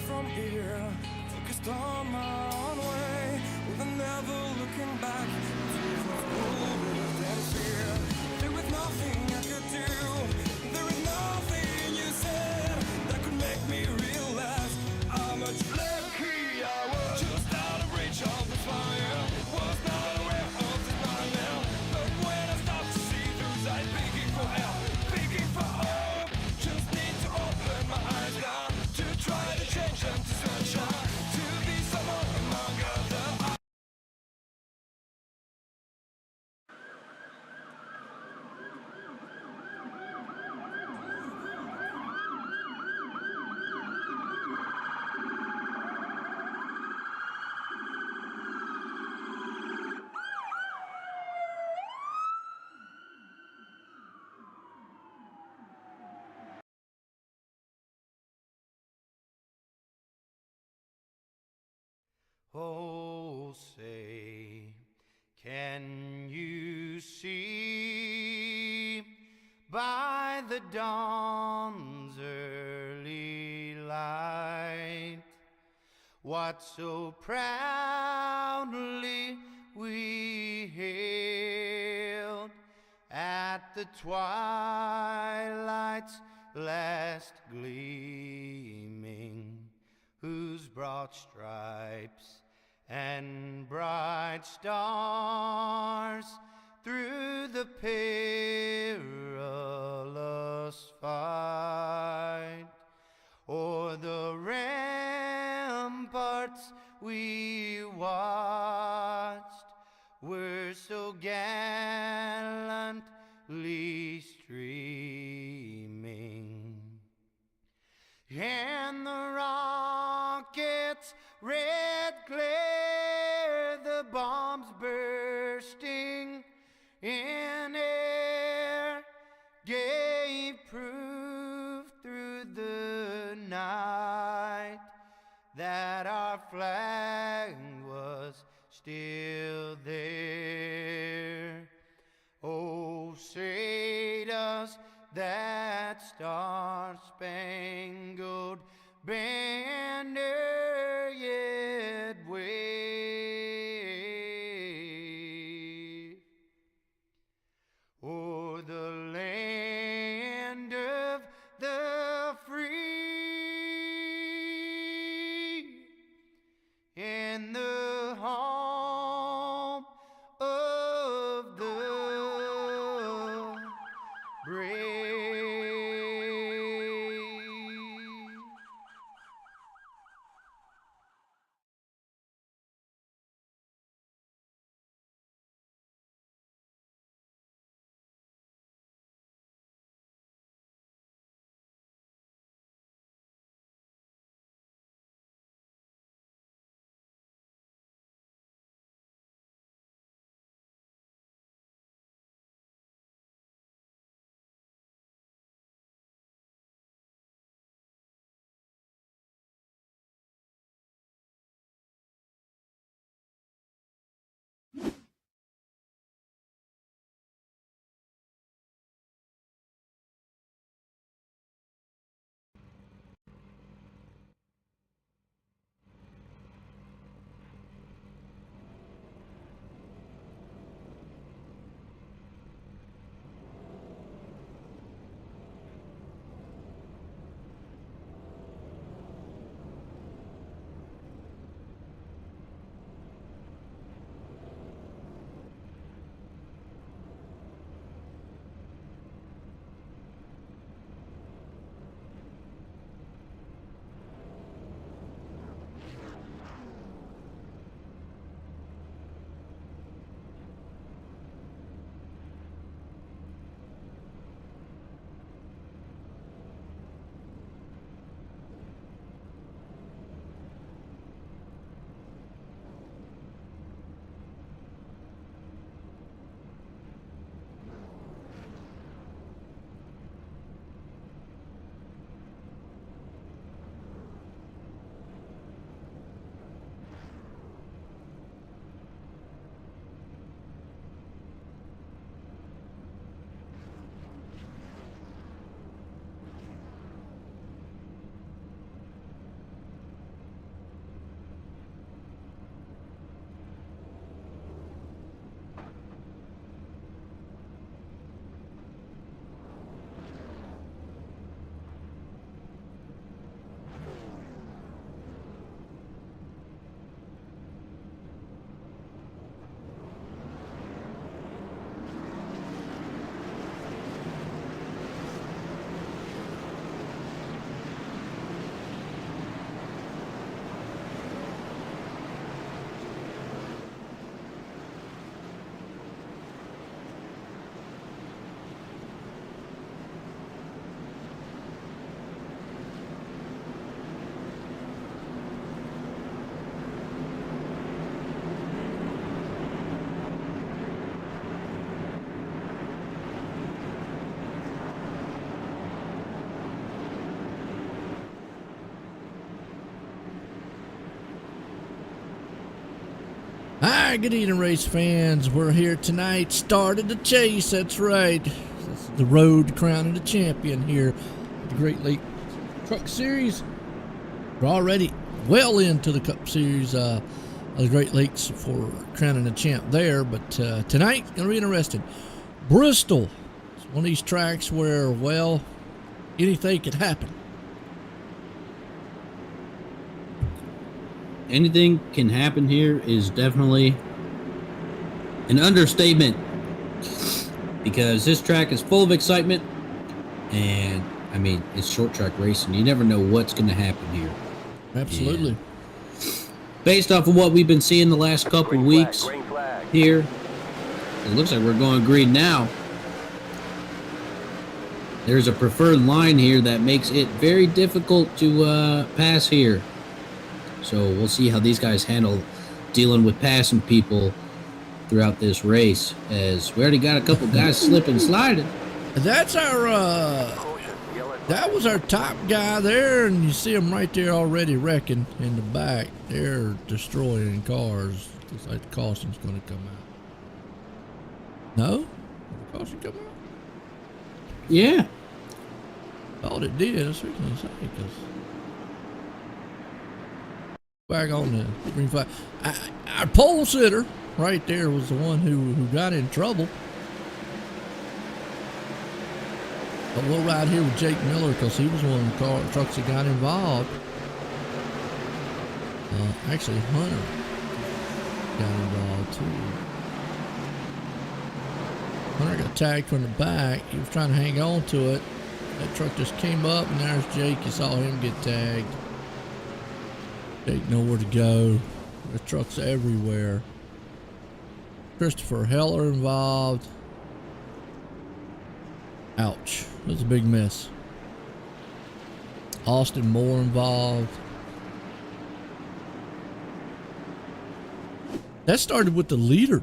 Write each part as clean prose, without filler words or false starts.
from here, focused on my own way, with never looking back to what's older than fear. There was nothing I could do, there was nothing you said that could make me realize how much lucky I was. Just out of reach of the fire, was not aware of the nightmare. But when I stopped to see through sight, begging for help, begging for hope, just need to open my eyes now, to try to change them to sunshine, to be someone among others. Oh, say, can you see by the dawn's early light what so proudly we hailed at the twilight's last gleaming, whose broad stripes and bright stars through the perilous fight o'er the ramparts we watched were so gallantly streaming, and the rockets' red glare, the bombs bursting in air, gave proof through the night that our flag was still there. Oh, say does that star-spangled banner yet wave o'er the land of the free and the home of the brave? Hi, good evening, race fans. We're here tonight. Started the chase. That's right. This is the road to crowning the champion here at the Great Lake Truck Series. We're already well into the Cup Series of the Great Lakes for crowning the champ there. But tonight, going to be interesting. Bristol. It's one of these tracks where, well, anything could happen. Anything can happen here is definitely an understatement, because this track is full of excitement, and I mean, it's short track racing. You never know what's going to happen here. Absolutely. And based off of what we've been seeing the last couple weeks here, it looks like we're going green now. There's a preferred line here that makes it very difficult to pass here. So we'll see how these guys handle dealing with passing people throughout this race, as we already got a couple guys slipping and sliding. That's our, that was our top guy there, and you see him right there already wrecking in the back. They're destroying cars. Looks like the caution's going to come out. No? Did the caution come out? Yeah. Thought it did. That's what I was going to say, because back on the green flag. Our pole sitter right there was the one who got in trouble. But we'll ride here with Jake Miller because he was one of the trucks that got involved. Actually, Hunter got involved too. Hunter got tagged from the back. He was trying to hang on to it. That truck just came up, and there's Jake. You saw him get tagged. Jake nowhere to go. The trucks everywhere. Christopher Heller involved. Ouch. That was a big mess. Austin Moore involved. That started with the leader.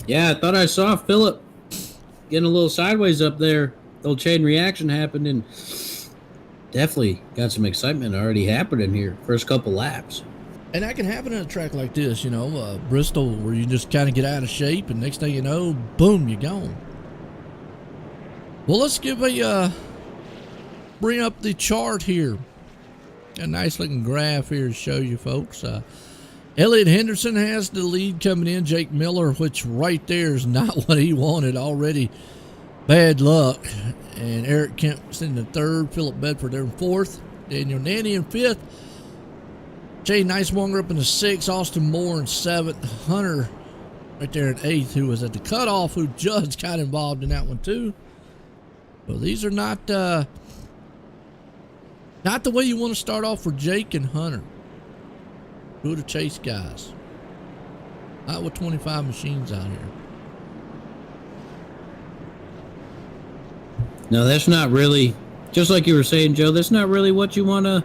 Yeah, I thought I saw Phillip getting a little sideways up there. The old chain reaction happened, and definitely got some excitement already happening here. First couple laps. And that can happen in a track like this, you know, Bristol, where you just kind of get out of shape, and next thing you know, boom, you're gone. Well, let's give bring up the chart here. Got a nice looking graph here to show you folks. Elliot Henderson has the lead coming in. Jake Miller, which right there is not what he wanted already. Bad luck. And Eric Kemp's in the third. Philip Bedford there in fourth. Daniel Nanny in fifth. Jay Nicemonger up in the sixth. Austin Moore in seventh. Hunter right there in eighth, who was at the cutoff, who just got involved in that one too. So these are not the way you want to start off for Jake and Hunter. Who are the chase guys? Not with 25 machines out here. No, that's not really, just like you were saying, Joe, that's not really what you want to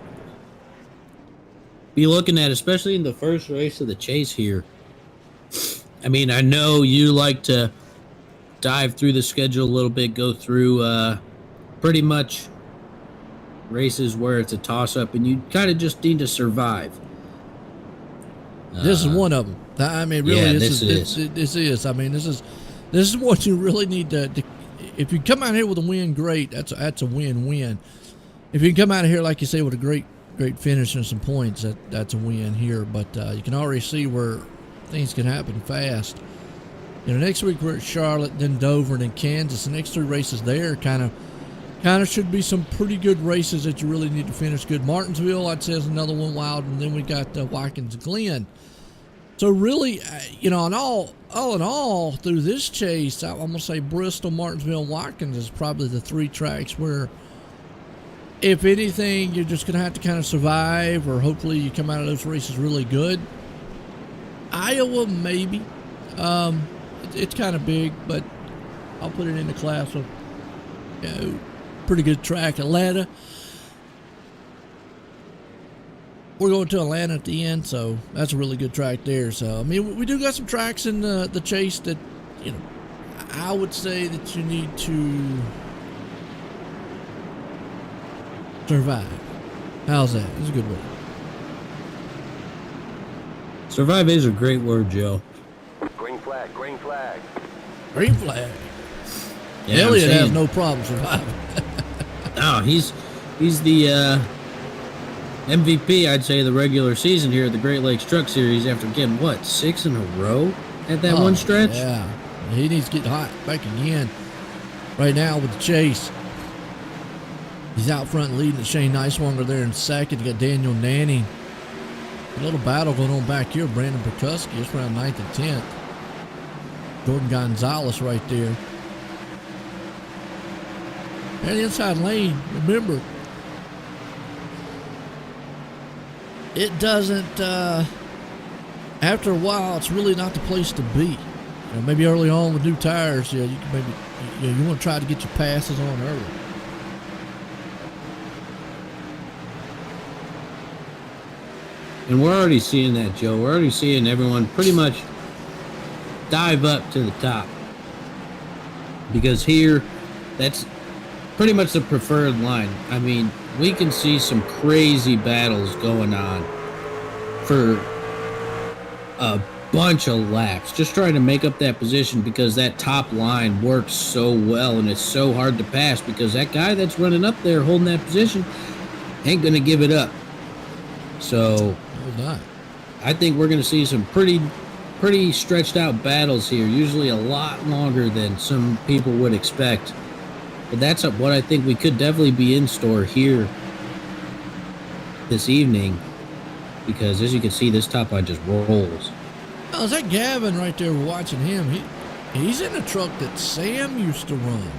be looking at, especially in the first race of the chase here. I mean, I know you like to dive through the schedule a little bit, go through pretty much races where it's a toss-up, and you kind of just need to survive. This is one of them. I mean, really, yeah, this is. I mean, this is what you really need to. If you come out here with a win, great. That's a win-win. If you can come out of here, like you say, with a great finish and some points, that's a win here. But you can already see where things can happen fast. You know, next week we're at Charlotte, then Dover, and then Kansas. The next three races there kind of should be some pretty good races that you really need to finish good. Martinsville, I'd say, is another one wild, and then we got Watkins Glen. So really, you know, all in all, through this chase, I'm going to say Bristol, Martinsville, and Watkins is probably the three tracks where, if anything, you're just going to have to kind of survive, or hopefully you come out of those races really good. Iowa, maybe. It's kind of big, but I'll put it in the class of, you know, pretty good track. Atlanta. We're going to Atlanta at the end, so that's a really good track there. So, I mean, we do got some tracks in the chase that, you know, I would say that you need to survive. How's that? That's a good one. Survive is a great word, Joe. Green flag, green flag. Green flag. Yeah, Elliott I'm has saying. no problem surviving. No, he's the MVP, I'd say, of the regular season here at the Great Lakes Truck Series after getting, what, 6 in a row at that one stretch? Yeah. He needs to get hot back again. Right now with the chase. He's out front leading at Shane Nicewanger there in second. You got Daniel Nanning. A little battle going on back here. Brandon Perkuski is around 9th and 10th. Jordan Gonzalez right there. And the inside lane, remember, it doesn't, after a while, it's really not the place to be. You know, maybe early on with new tires, you can maybe you want to try to get your passes on early. And we're already seeing that, Joe. We're already seeing everyone pretty much dive up to the top. Because here, that's pretty much the preferred line. I mean, we can see some crazy battles going on for a bunch of laps, just trying to make up that position because that top line works so well and it's so hard to pass because that guy that's running up there holding that position ain't going to give it up. So I think we're going to see some pretty stretched out battles here, usually a lot longer than some people would expect. But that's what I think we could definitely be in store here this evening because, as you can see, this top line just rolls. Oh, is that Gavin right there? We're watching him. He's in a truck that Sam used to run.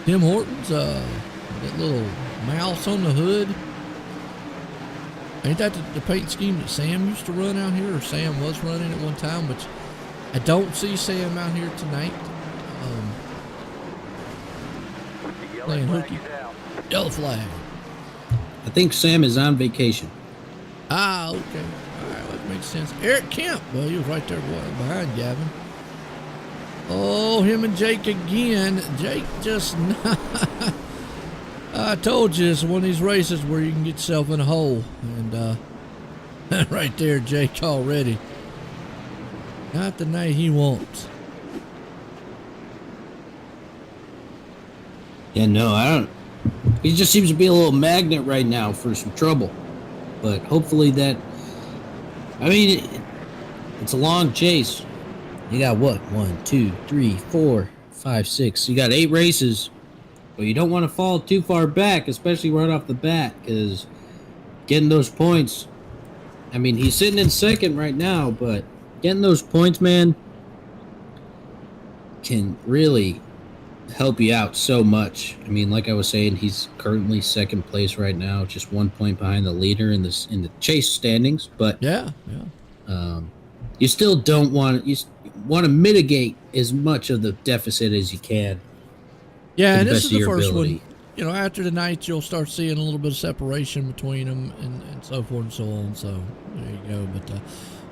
Tim Hortons, that little mouse on the hood. Ain't that the paint scheme that Sam used to run out here, or Sam was running at one time? But I don't see Sam out here tonight. Playing hooky. Yellow flag. I think Sam is on vacation. Ah, okay. All right, that makes sense. Eric Kemp. Well, he was right there behind Gavin. Oh, him and Jake again. Jake just not. I told you it's one of these races where you can get yourself in a hole. And right there, Jake already. Not the night he wants. Yeah, no, I don't. He just seems to be a little magnet right now for some trouble. But hopefully that. I mean, it's a long chase. You got what? 1, 2, 3, 4, 5, 6. You got 8 races. But you don't want to fall too far back, especially right off the bat, because getting those points. I mean, he's sitting in second right now, but getting those points, man, can really help you out so much. I mean, like I was saying, he's currently second place right now, just 1 point behind the leader in the chase standings. But yeah. You still don't want to mitigate as much of the deficit as you can. Yeah, and this is the first one. You know, after tonight, you'll start seeing a little bit of separation between them and so forth and so on. So there you go. But I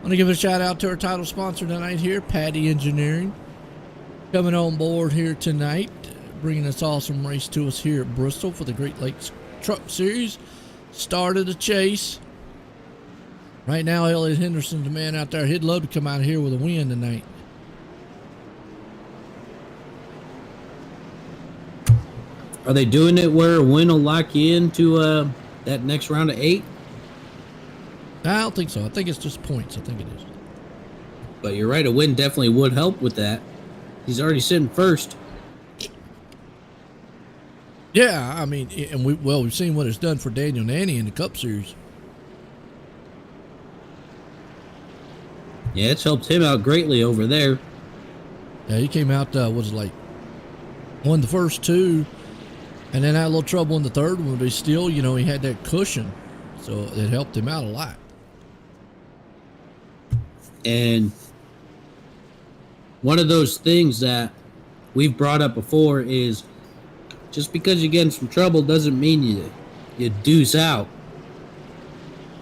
want to give a shout out to our title sponsor tonight here, Patti Engineering, coming on board here tonight, bringing this awesome race to us here at Bristol for the Great Lakes Truck Series. Start of the chase. Right now, Elliott Henderson's the man out there. He'd love to come out here with a win tonight. Are they doing it where a win will lock you into that next round of 8? I don't think so. I think it's just points. I think it is. But you're right, a win definitely would help with that. He's already sitting first. Yeah, I mean, and we've seen what it's done for Daniel Nanny in the Cup Series. Yeah, it's helped him out greatly over there. Yeah, he came out, won the first 2, and then had a little trouble in the third one, but still, he had that cushion, so it helped him out a lot. And one of those things that we've brought up before is just because you get in some trouble doesn't mean you deuce out.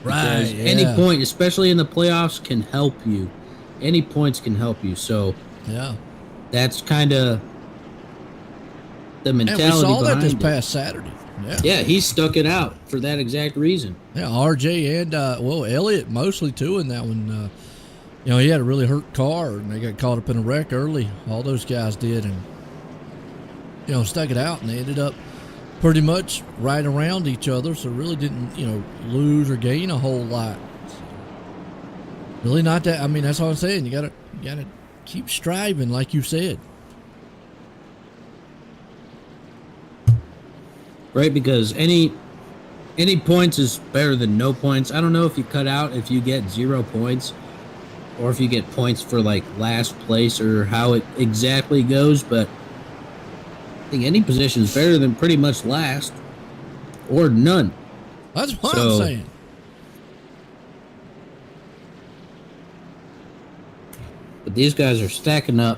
Right. Because any point, especially in the playoffs, can help you. Any points can help you. So yeah, that's kind of the And mentality we saw that behind this it. past Saturday. Yeah. Yeah, he stuck it out for that exact reason. Yeah, RJ and Elliott mostly too in that one. He had a really hurt car and they got caught up in a wreck early. All those guys did, and stuck it out, and they ended up pretty much right around each other. So really didn't lose or gain a whole lot. So really not that. I mean, that's all I'm saying. You gotta keep striving, like you said. Right, because any points is better than no points. I don't know if you cut out if you get 0 points or if you get points for like last place or how it exactly goes, but I think any position is better than pretty much last or none. That's what I'm saying. But these guys are stacking up,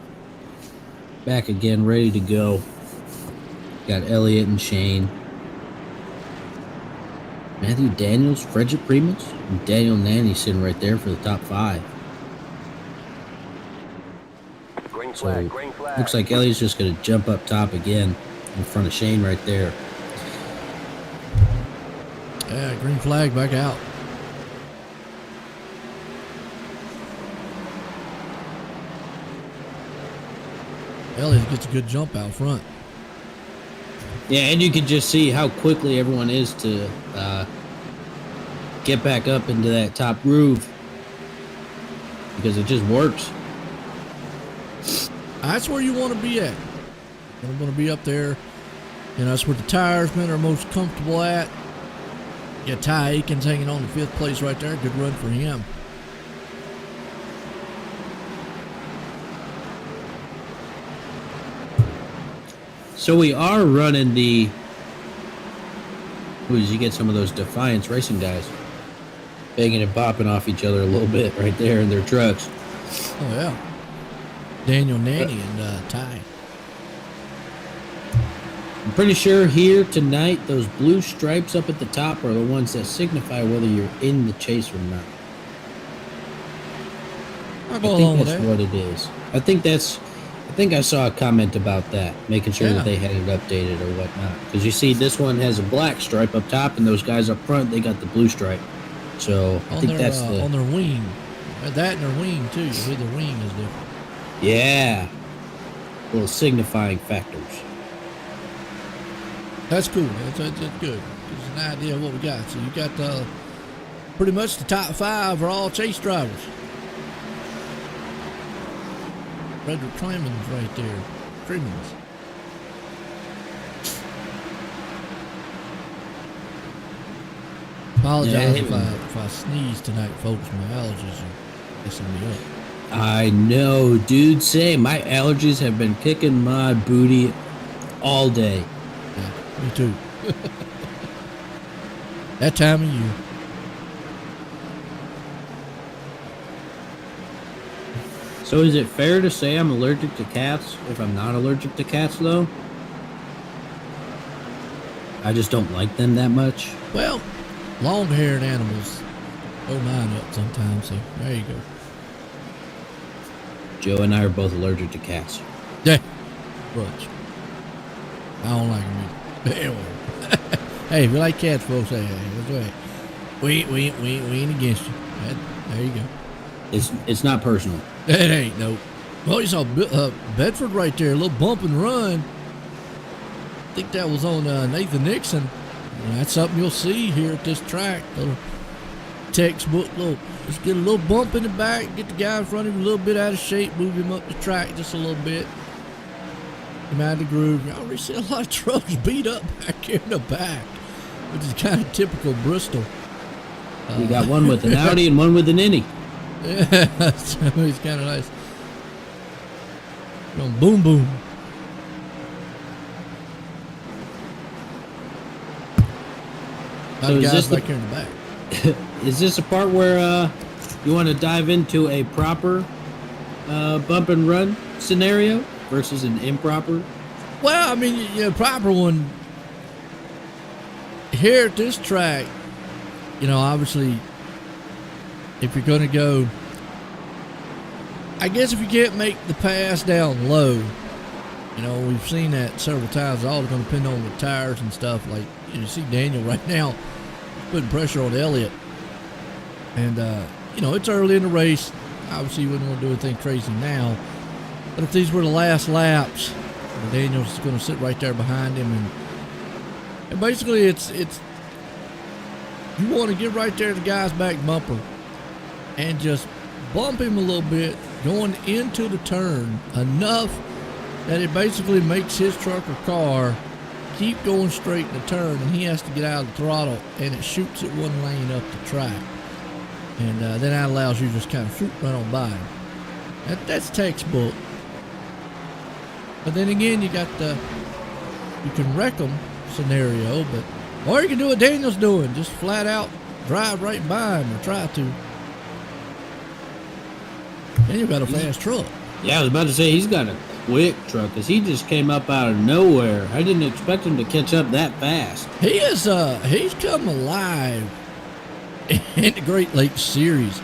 back again, ready to go. Got Elliott and Shane. Matthew Daniels, Frederick Primus, and Daniel Nanny sitting right there for the top 5. Green So flag, green flag. looks like Elliott's just going to jump up top again in front of Shane right there. Yeah, green flag back out. Elliott gets a good jump out front. Yeah, and you can just see how quickly everyone is to get back up into that top groove because it just works. That's where you want to be at. You want to be up there. That's where the tiresmen are most comfortable at. Yeah, Ty Aikens hanging on to 5th place right there. Good run for him. So we are running the... Ooh, you get some of those Defiance Racing guys banging and popping off each other a little bit right there in their trucks. Oh, yeah. Daniel Nanny and Ty. I'm pretty sure here tonight, those blue stripes up at the top are the ones that signify whether you're in the chase or not. I'll I go think along with that's that. what it is. I think I saw a comment about that, making sure Yeah. that they had it updated or whatnot. Because you see, this one has a black stripe up top, and those guys up front, they got the blue stripe. So I think that's the... on their wing. That and their wing, too. You see the wing is different. Yeah. Little signifying factors. That's cool. That's good. Gives us an idea of what we got. So you got pretty much the top 5 are all chase drivers. Frederick Clemens right there. Clemens. Apologize if I sneeze tonight, folks. My allergies are messing me up. I know, dude. Say, my allergies have been kicking my booty all day. Yeah, me too. That time of year. So is it fair to say I'm allergic to cats if I'm not allergic to cats, though? I just don't like them that much. Well, long-haired animals throw mine up sometimes, so there you go. Joe and I are both allergic to cats. Yeah, bunch. I don't like them either. Anyway. Hey, if you like cats, folks, hey, that's right. We ain't against you. There you go. It's not personal. It ain't, no. Well, you saw Bedford right there, a little bump and run. I think that was on Nathan Nixon. And that's something you'll see here at this track. Little textbook, just get a little bump in the back, get the guy in front of him a little bit out of shape, move him up the track just a little bit. Him out of the groove. You already see a lot of trucks beat up back here in the back, which is kind of typical Bristol. You got one with an Audi and one with an Indy. Yeah, so it's kind of nice. Going boom, boom. So is guys this back here in the back. Is this a part where you want to dive into a proper bump and run scenario versus an improper? Well, I mean, proper one here at this track. Obviously, if you're going to go, I guess if you can't make the pass down low, You know, we've seen that several times. It's all going to depend on the tires and stuff. Like, you see Daniel right now putting pressure on Elliott. And, you know, it's early in the race. Obviously, you wouldn't want to do anything crazy now. But if these were the last laps, Daniel's going to sit right there behind him. And basically, it's you want to get right there to the guy's back bumper and just bump him a little bit going into the turn enough that it basically makes his truck or car keep going straight in the turn, and he has to get out of the throttle, and it shoots it one lane up the track. And then that allows you to just kind of shoot right on by him. That's textbook. But then again, you got the you can wreck them scenario, or you can do what Daniel's doing, just flat out drive right by him or try to. And you've got a fast truck. Yeah, I was about to say he's got a quick truck because he just came up out of nowhere. I didn't expect him to catch up that fast. He is he's come alive in the Great Lakes Series,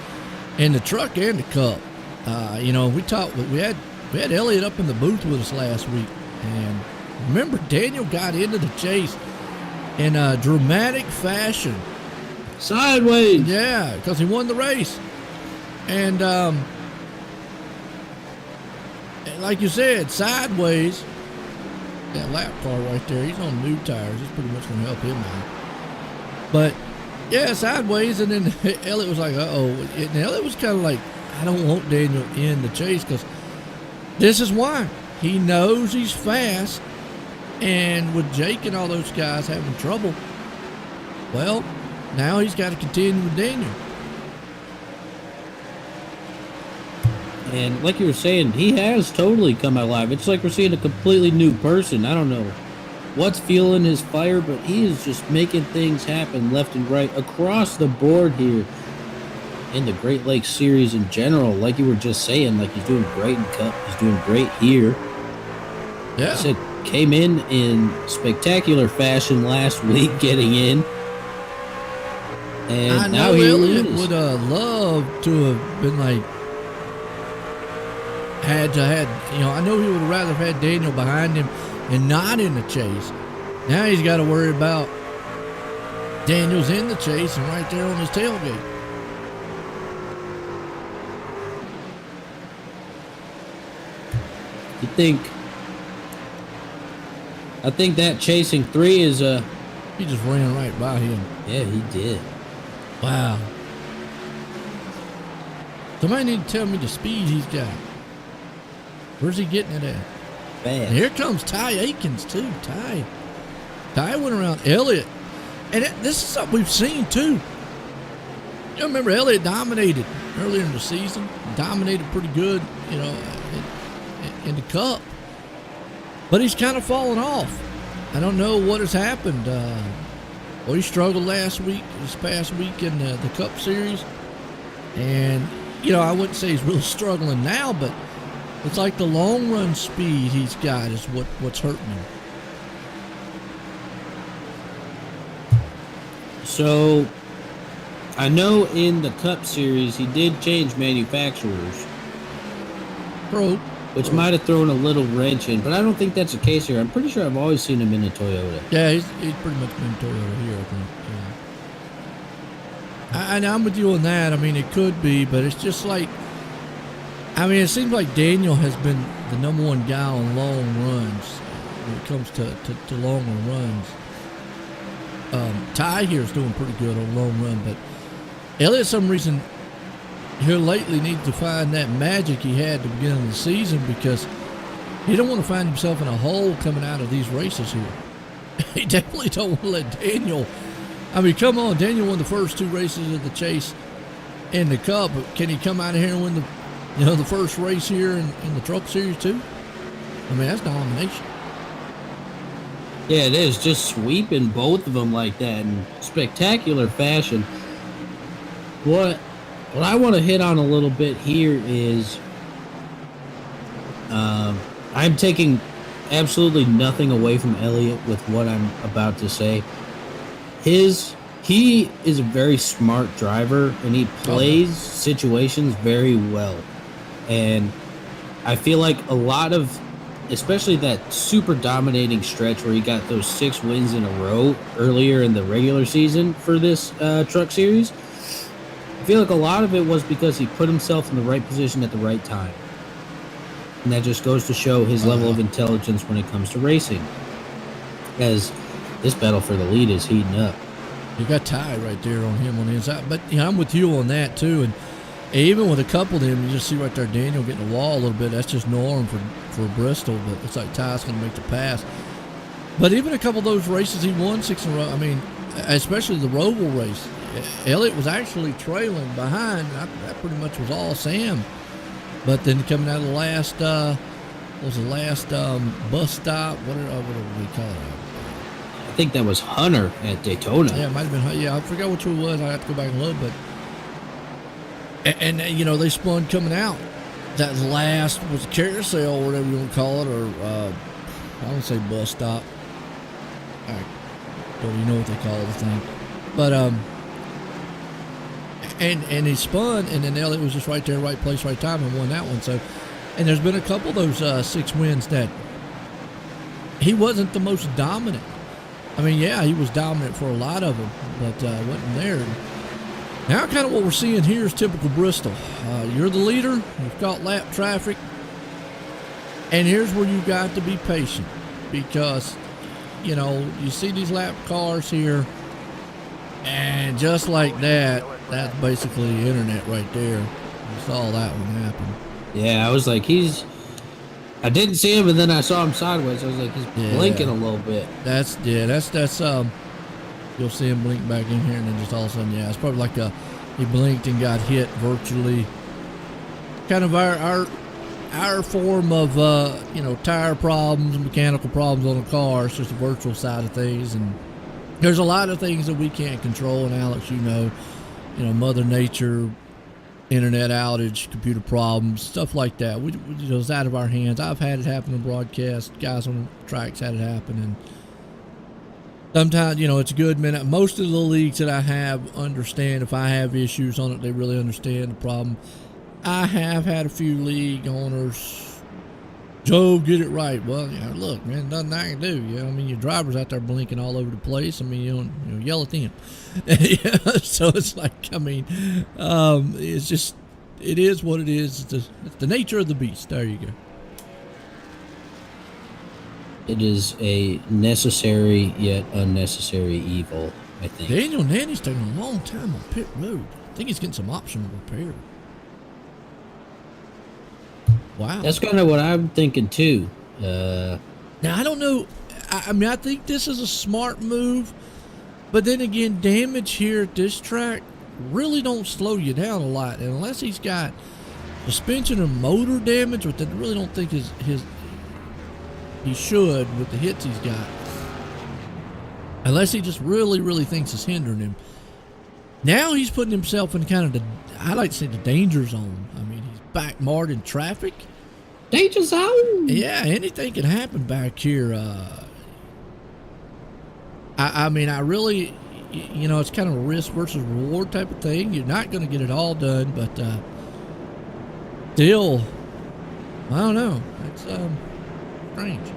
in the truck and the Cup. You know, we had Elliott up in the booth with us last week, and remember Daniel got into the chase in a dramatic fashion. Sideways. Yeah, because he won the race. And like you said, sideways. That lap car right there, he's on new tires. It's pretty much going to help him out. But, yeah, sideways. And then Elliott was like, uh-oh. And Elliott was kind of like, I don't want Daniel in the chase because this is why. He knows he's fast. And with Jake and all those guys having trouble, well, now he's got to continue with Daniel. And like you were saying, he has totally come alive. It's like we're seeing a completely new person. I don't know what's fueling his fire, but he is just making things happen left and right across the board here in the Great Lakes Series in general. Like you were just saying, like he's doing great in Cup. He's doing great here. Yeah. I said came in spectacular fashion last week, getting in. And I now know he Elliott is. would love to have been like, I know he would have rather have had Daniel behind him and not in the chase. Now he's got to worry about Daniel's in the chase and right there on his tailgate. I think that chasing 3 is He just ran right by him. yeah, he did. Wow. Somebody need to tell me the speed he's got. Where's he getting it at? Fast. And here comes Ty Akins, too. Ty went around Elliott. And this is something we've seen, too. You remember Elliott dominated earlier in the season. Dominated pretty good, you know, in the Cup. But he's kind of fallen off. I don't know what has happened. Well, he struggled this past week in the Cup Series. And, you know, I wouldn't say he's really struggling now, but it's like the long run speed he's got is what's hurting him. So, I know in the Cup Series he did change manufacturers, which might have thrown a little wrench in, but I don't think that's the case here. I'm pretty sure I've always seen him in a Toyota. Yeah, he's pretty much been Toyota here, I think. Yeah. And I'm with you on that. I mean, it could be, but it's just like, I mean, it seems like Daniel has been the number one guy on long runs when it comes to longer runs. Ty here is doing pretty good on long run, but Elliott, some reason here lately, needs to find that magic he had at the beginning of the season because he don't want to find himself in a hole coming out of these races here. He definitely don't want to let Daniel. I mean, come on, Daniel won the first 2 races of the chase in the Cup. But can he come out of here and win the first race here in the Truck Series too? I mean, that's domination. Yeah, it is. Just sweeping both of them like that in spectacular fashion. What I want to hit on a little bit here is I'm taking absolutely nothing away from Elliott with what I'm about to say. He is a very smart driver, and he plays situations very well. And I feel like a lot of especially that super dominating stretch where he got those 6 wins in a row earlier in the regular season for this truck series, I feel like a lot of it was because he put himself in the right position at the right time. And that just goes to show his level of intelligence when it comes to racing. As this battle for the lead is heating up. You got Ty right there on him on the inside. But I'm with you on that too. And even with a couple of them, you just see right there Daniel getting the wall a little bit. That's just norm for Bristol. But it's like Ty's going to make the pass. But even a couple of those races he won 6 in a row. I mean, especially the Roval race. Elliott was actually trailing behind. That pretty much was all Sam. But then coming out of the last, bus stop? What do we call it? I think that was Hunter at Daytona. Yeah, it might have been. Yeah, I forgot which one it was. I have to go back and look. But and they spun coming out. That last was carousel, or whatever you want to call it, or I don't say bus stop. I don't even know what they call the thing. But and he spun, and then Elliott was just right there, right place, right time, and won that one. So, and there's been a couple of those 6 wins that he wasn't the most dominant. I mean, yeah, he was dominant for a lot of them, but wasn't there. Now, kind of what we're seeing here is typical Bristol. You're the leader. You've got lap traffic. And here's where you got to be patient because, you see these lap cars here, and just like that, that's basically the internet right there. You saw that one happen. Yeah, I was like, I didn't see him, and then I saw him sideways. I was like, he's blinking a little bit. That's you'll see him blink back in here, and then just all of a sudden, it's probably like he blinked and got hit virtually. Kind of our form of tire problems, mechanical problems on a car. It's just the virtual side of things, and there's a lot of things that we can't control. And Alex, Mother Nature, internet outage, computer problems, stuff like that. It's out of our hands. I've had it happen in broadcast. Guys on the tracks had it happen, and sometimes, it's a good minute. Most of the leagues that I have understand if I have issues on it, they really understand the problem. I have had a few league owners, Joe, get it right. Well, look, man, nothing I can do. Your driver's out there blinking all over the place. Yell at them. So it's like, it's just, it is what it is. It's the nature of the beast. There you go. It is a necessary yet unnecessary evil, I think. Daniel Nanny's taking a long time on pit road. I think he's getting some optional repair. Wow. That's kind of what I'm thinking too. Now, I don't know. I think this is a smart move, but then again, damage here at this track really don't slow you down a lot. And unless he's got suspension and motor damage, which I really don't think he should with the hits he's got. Unless he just really, really thinks it's hindering him. Now he's putting himself in kind of I like to say the danger zone. He's back marred in traffic. Danger zone? Yeah, anything can happen back here. I really, it's kind of a risk versus reward type of thing. You're not going to get it all done, but still, I don't know. It's strange.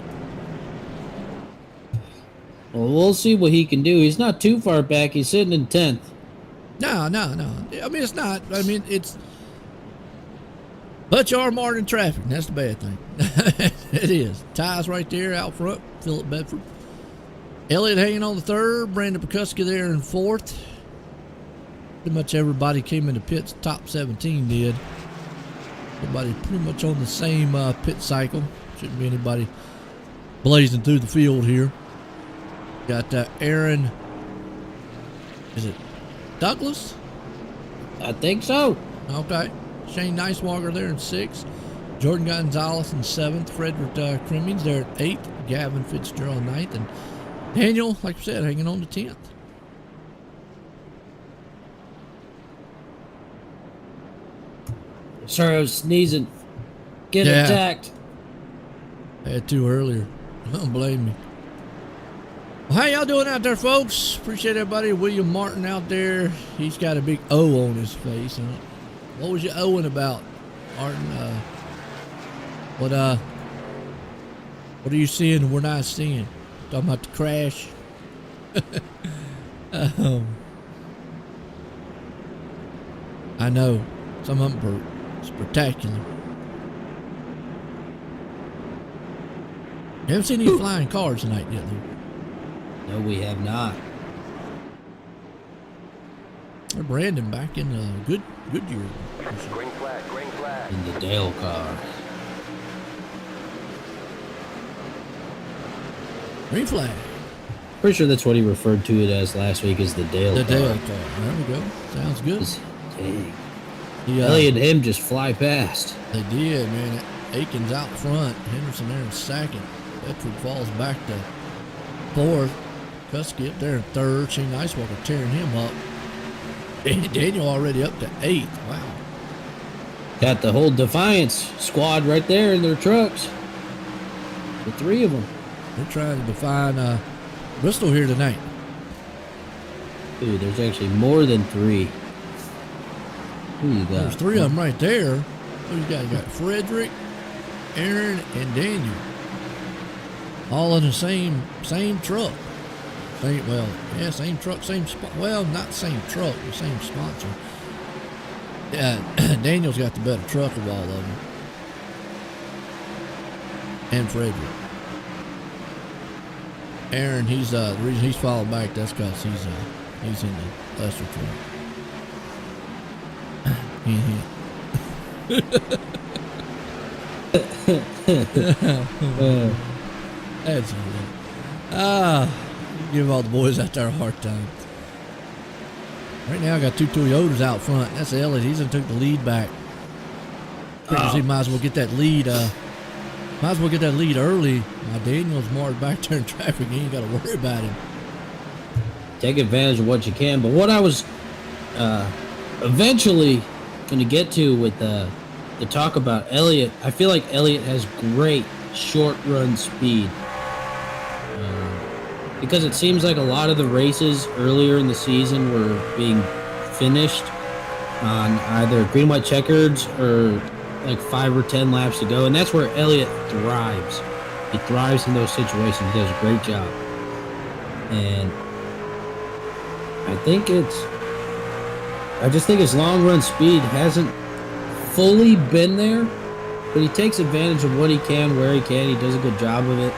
Well, we'll see what he can do. He's not too far back. He's sitting in 10th. No. It's not. It's. But you are marred in traffic. And that's the bad thing. It is. Ty's right there out front. Philip Bedford. Elliott hanging on the 3rd. Brandon Pekuska there in 4th. Pretty much everybody came into pits. Top 17 did. Everybody pretty much on the same pit cycle. Shouldn't be anybody blazing through the field here. Got Aaron. Is it Douglas? I think so. Okay. Shane Neiswager there in 6th. Jordan Gonzalez in 7th. Frederick Crimmins there at 8th. Gavin Fitzgerald 9th. And Daniel, like I said, hanging on to 10th. Sorry, I was sneezing. Get attacked. I had 2 earlier. Don't blame me. Well, how y'all doing out there, folks? Appreciate everybody. William Martin out there. He's got a big O on his face. What was you Oing about, Martin? What are you seeing we're not seeing? Talking about the crash. I know. Some of them are spectacular. You haven't seen any flying cars tonight yet, Luke. No, we have not. They're Brandon back in the good year. Green flag, green flag. In the Dale car. Green flag. Pretty sure that's what he referred to it as last week, as the Dale The car. Dale car. There we go. Sounds good. Dang. Yeah, Elliot and him just fly past. they did, man. Aiken's out front. Henderson there in second. Bedford falls back to fourth. Kusky up there in third. Shane Nicewalker tearing him up. Daniel already up to eighth. Wow. Got the whole Defiance squad right there in their trucks. The three of them. They're trying to define Bristol here tonight. Dude, there's actually more than three. Who you got? There's three of them right there. Who you got? You got Frederick, Aaron, and Daniel. All in the same truck. Same truck, same spot. Well, not same truck, the same sponsor. Yeah, Daniel's got the better truck of all of them. And Frederick. Aaron, he's the reason he's falling back. That's because he's in the lesser truck. That's good. Give all the boys out there a hard time. Right now, I got two Toyotas out front. That's Elliott. He's took the lead back. He might as well get that lead. Early. Now Daniel's marred back there in traffic. You ain't got to worry about him. Take advantage of what you can. But what I was eventually going to get to with the talk about Elliott, I feel like Elliott has great short run speed. Because it seems like a lot of the races earlier in the season were being finished on either green, white, checkers or like 5 or 10 laps to go. And that's where Elliott thrives. He thrives in those situations. He does a great job. And I just think his long run speed hasn't fully been there, but he takes advantage of what he can, where he can. He does a good job of it.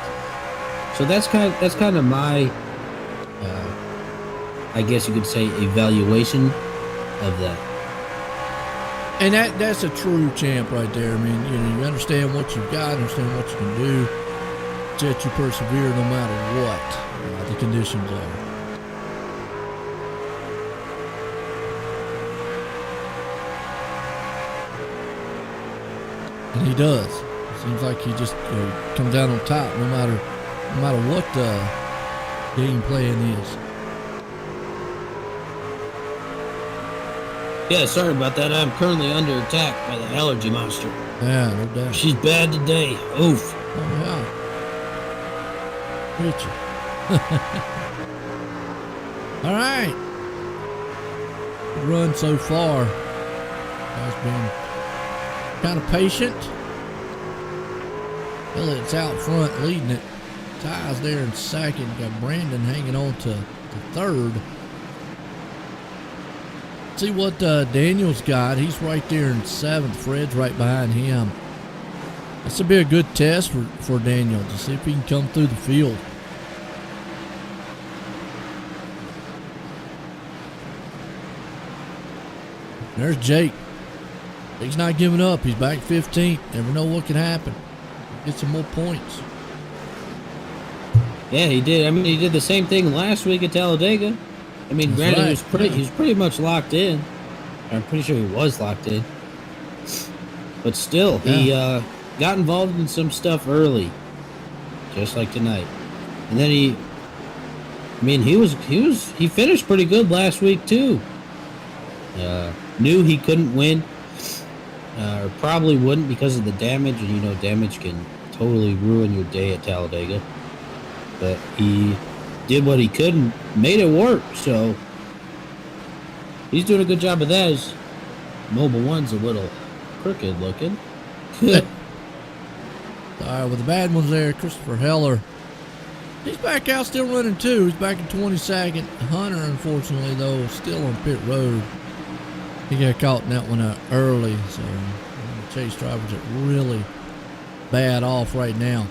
So that's kind of my, I guess you could say, evaluation of that. And that's a true champ right there. I mean, you understand what you've got, understand what you can do, that you persevere no matter what the conditions are. And he does. It seems like he just comes down on top no matter what the game plan is. Yeah, sorry about that. I'm currently under attack by the allergy monster. Yeah, no doubt. She's bad today. Oof. Oh, yeah. Preacher. All right. Good run so far. Has been kind of patient. Elliott's out front leading it. Ty's there in second. Got Brandon hanging on to third. See what Daniel's got. He's right there in seventh. Fred's right behind him. This will be a good test for Daniel to see if he can come through the field. There's Jake. Jake's not giving up. He's back 15th. Never know what can happen. Get some more points. Yeah, he did. I mean, he did the same thing last week at Talladega. I mean, That's granted, right. he was pretty much locked in. I'm pretty sure he was locked in. But still, he got involved in some stuff early, just like tonight. And then he finished pretty good last week too. Knew he couldn't win, or probably wouldn't because of the damage, and damage can totally ruin your day at Talladega. But he did what he could and made it work, so he's doing a good job of that. His Mobile One's a little crooked looking. All All right, well, the bad one's there. Christopher Heller. He's back out still running too. He's back in 22nd. Hunter, unfortunately, though, still on pit road. He got caught in that one early. So the chase drivers are really bad off right now.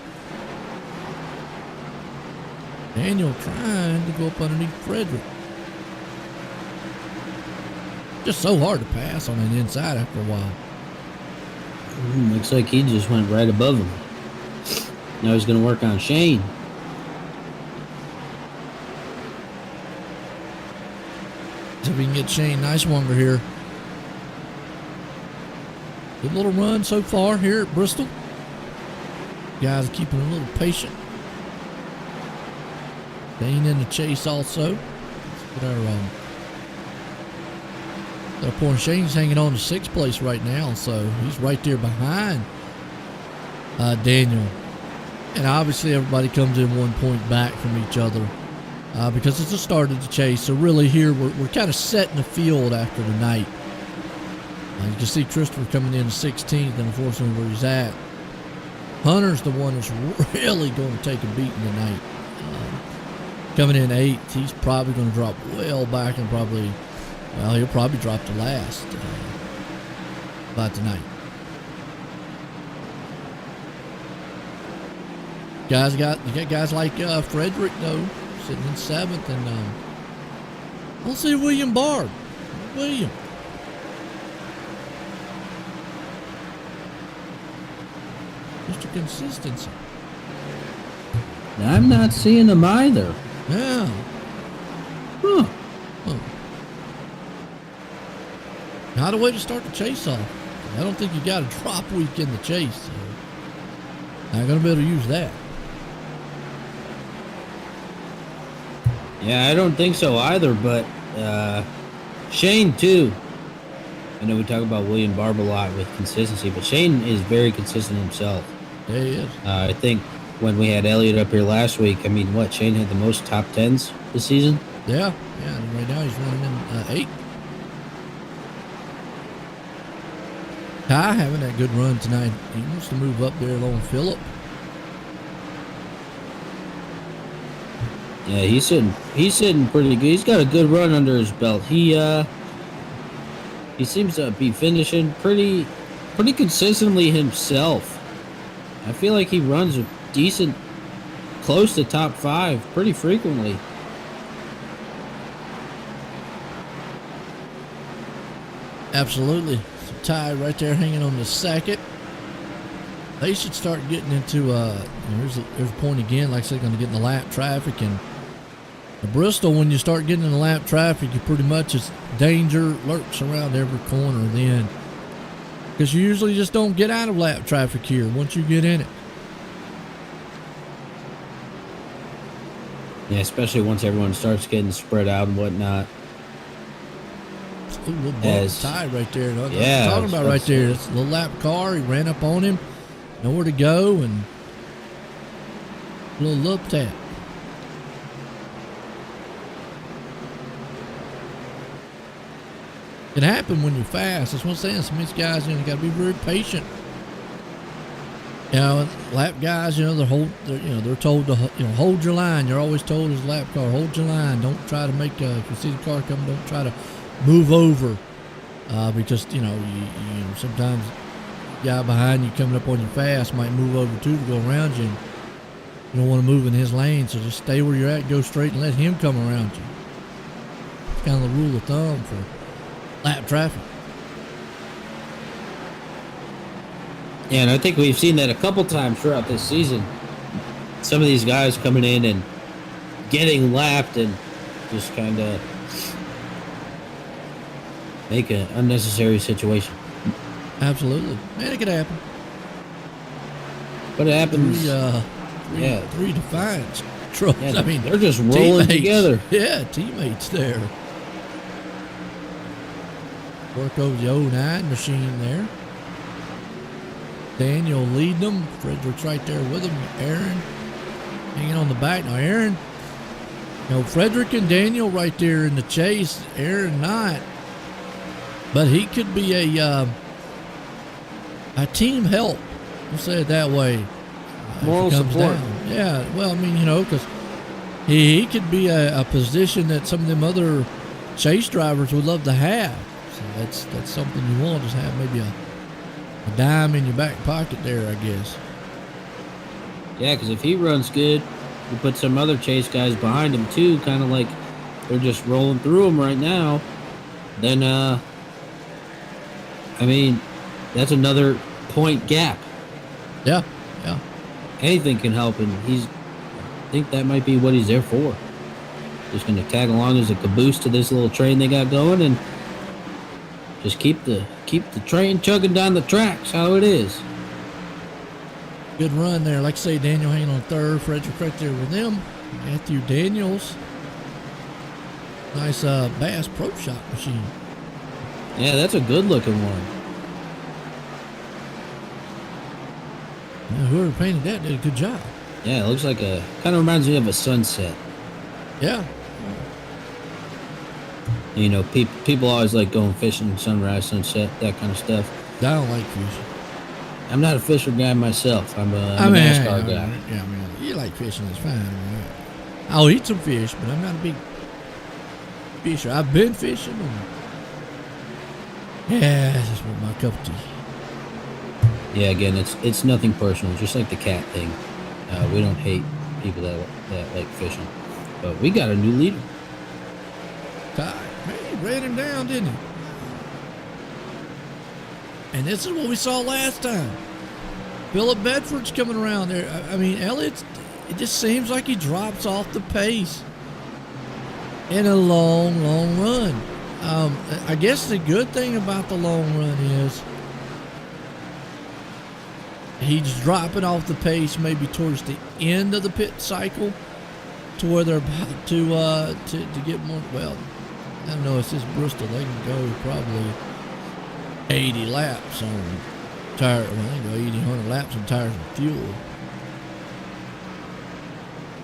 Daniel trying to go up underneath Frederick. Just so hard to pass on the inside after a while. Looks like he just went right above him. Now he's going to work on Shane. See if we can get Shane Nicewanger here. Good little run so far here at Bristol. Guys keeping a little patient. Staying in the chase also. Let's get our poor Shane's hanging on to 6th place right now, so he's right there behind Daniel. And obviously everybody comes in 1 point back from each other because it's the start of the chase. So really here we're kind of setting the field after the night. You can see Christopher coming in 16th, and unfortunately where he's at. Hunter's the one that's really going to take a beating tonight. Coming in 8th, he's probably going to drop well back and he'll probably drop to last by tonight. You got guys like Frederick though sitting in 7th, and let's see William Barb. William. Mr. Consistency. I'm not seeing him either. Yeah. Huh. Oh. Not a way to start the chase off. I don't think you got a drop week in the chase. So not going to be able to use that. Yeah, I don't think so either, but Shane too. I know we talk about William Barb a lot with consistency, but Shane is very consistent himself. Yeah, he is. I think when we had Elliott up here last week, I mean, Shane had the most top 10s this season? Yeah. And right now he's running in 8th. Ty having that good run tonight. He wants to move up there along Phillip. Yeah, he's sitting pretty good. He's got a good run under his belt. He seems to be finishing pretty consistently himself. I feel like he runs a decent, close to top 5 pretty frequently. Absolutely. So Ty right there hanging on the 2nd. They should start getting into there's a point again, like I said, going to get in the lap traffic. And the Bristol, when you start getting in the lap traffic, you pretty much, it's danger lurks around every corner then. Because you usually just don't get out of lap traffic here once you get in it. Yeah, especially once everyone starts getting spread out and whatnot. Ooh, little bump tie right there. Yeah, I'm talking about right there. It's a little lap car. He ran up on him, nowhere to go, and a little lip tap. It happen when you're fast. That's what I'm saying. Some of these guys, you got to be very patient. Lap guys, they're told to, hold your line. You're always told as a lap car, hold your line. Don't try to make, if you see the car coming, don't try to move over. Because, you sometimes the guy behind you coming up on you fast might move over too to go around you. And you don't want to move in his lane, so just stay where you're at, go straight and let him come around you. It's kind of the rule of thumb for lap traffic. Yeah, and I think we've seen that a couple times throughout this season. Some of these guys coming in and getting lapped and just kind of make an unnecessary situation. Absolutely. Man, it could happen. But it happens. Three defiance trucks. Yeah, I mean, they're just rolling together. Yeah, teammates there. Work over the 09 machine there. Daniel leading them. Frederick's right there with him. Aaron hanging on the back. Now, Aaron, Frederick and Daniel right there in the chase. Aaron not. But he could be a team help. We'll say it that way. Moral if he comes support. down. Yeah, well, I mean, because he could be a position that some of them other chase drivers would love to have. So that's something you want, just have maybe a dime in your back pocket there, I guess. Yeah, because if he runs good, you put some other chase guys behind him too, kind of like they're just rolling through him right now. Then, I mean, that's another point gap. Yeah. Anything can help, and I think that might be what he's there for. Just going to tag along as a caboose to this little train they got going, and just keep the train chugging down the tracks how it is. Good run there. Like I say, Daniel hanging on third. Frederick right there with them. Matthew Daniels. Nice Bass Pro Shop machine. Yeah, that's a good looking one. Yeah, whoever painted that did a good job. Yeah, it looks like kind of reminds me of a sunset. Yeah. You know, people always like going fishing, sunrise, sunset, that kind of stuff. I don't like fishing. I'm not a fisher guy myself. I'm a NASCAR guy. Yeah, I mean, you like fishing, it's fine. I mean, I'll eat some fish, but I'm not a big fisher. I've been fishing. Yeah, that's just what my cup of tea. Yeah, again, it's nothing personal. Just like the cat thing. We don't hate people that like fishing, but we got a new leader. Ty, man, he ran him down, didn't he? And this is what we saw last time. Philip Bedford's coming around there. I mean, Elliott's, it just seems like he drops off the pace in a long, long run. I guess the good thing about the long run is he's dropping off the pace maybe towards the end of the pit cycle to where they're about to get more. Well, I don't know. It's just Bristol. They can go probably 80 laps on tire. Well, they can go 80, 100 laps on tires and fuel.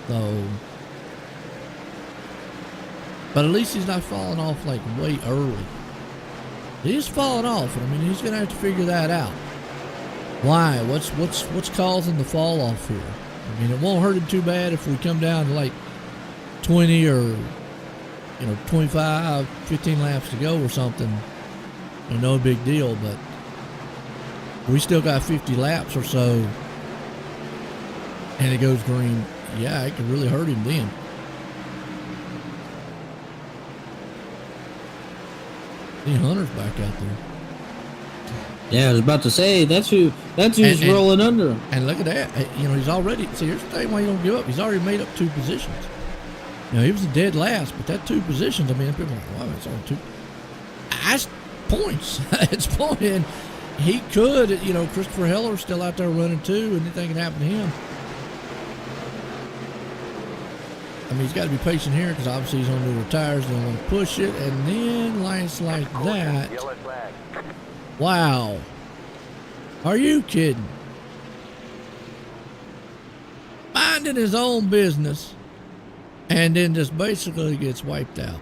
So, but at least he's not falling off like way early. He's falling off, and I mean he's gonna have to figure that out. Why? What's causing the fall off here? I mean, it won't hurt him too bad if we come down to like 20 or 25, 15 laps to go or something. No big deal, but we still got 50 laps or so, and it goes green. Yeah, it could really hurt him then. See, Hunter's back out there. Yeah, I was about to say that's who's rolling under him. And look at that. He's already. See, here's the thing why you don't give up. He's already made up 2 positions. He was a dead last, but that 2 positions. I mean, people are like, wow, it's only 2. That's points. It's point. And he could. Christopher Heller's still out there running too. Anything can happen to him. I mean, he's got to be patient here because obviously he's on newer tires. They don't want to push it, and then lights like that. Yellow flag. Wow. Are you kidding? Minding his own business and then just basically gets wiped out.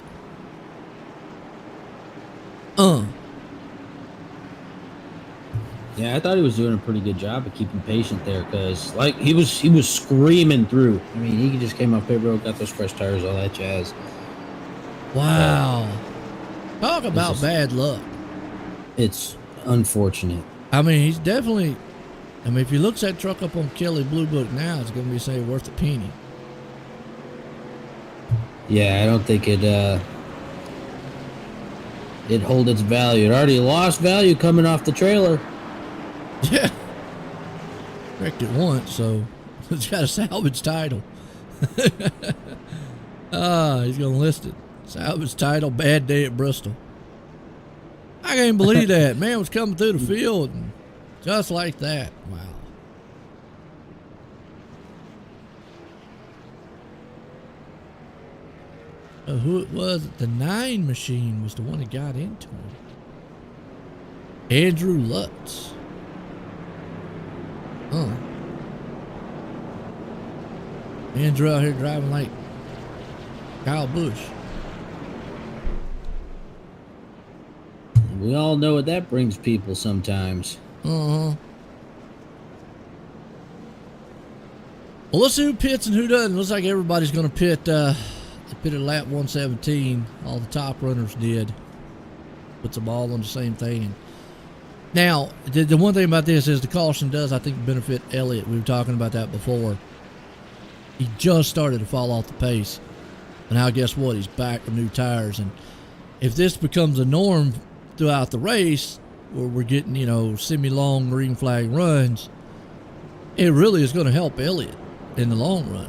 Yeah, I thought he was doing a pretty good job of keeping patient there because, like, he was screaming through. I mean, he just came off pit road, got those fresh tires, all that jazz. Wow. Talk about bad luck. It's unfortunate. I mean, he's definitely. I mean, if he looks that truck up on Kelly Blue Book now, it's going to be, say, worth a penny. Yeah, I don't think it'd hold its value. It already lost value coming off the trailer. Yeah. Wrecked it once, so it's got a salvage title. He's going to list it. Salvage title, bad day at Bristol. I can't believe that. Man was coming through the field and just like that. Wow. Who it was, the 9 machine was the one that got into him. Andrew Lutz. Andrew out here driving like Kyle Busch. We all know what that brings people sometimes. Well, let's see who pits and who doesn't. Looks like everybody's going to pit. They pitted lap 117. All the top runners did. Puts them all on the same thing. And now, the one thing about this is the caution does, I think, benefit Elliott. We were talking about that before. He just started to fall off the pace. And now, guess what? He's back with new tires. And if this becomes a norm throughout the race, where we're getting, you know, semi-long green flag runs, it really is going to help Elliott in the long run.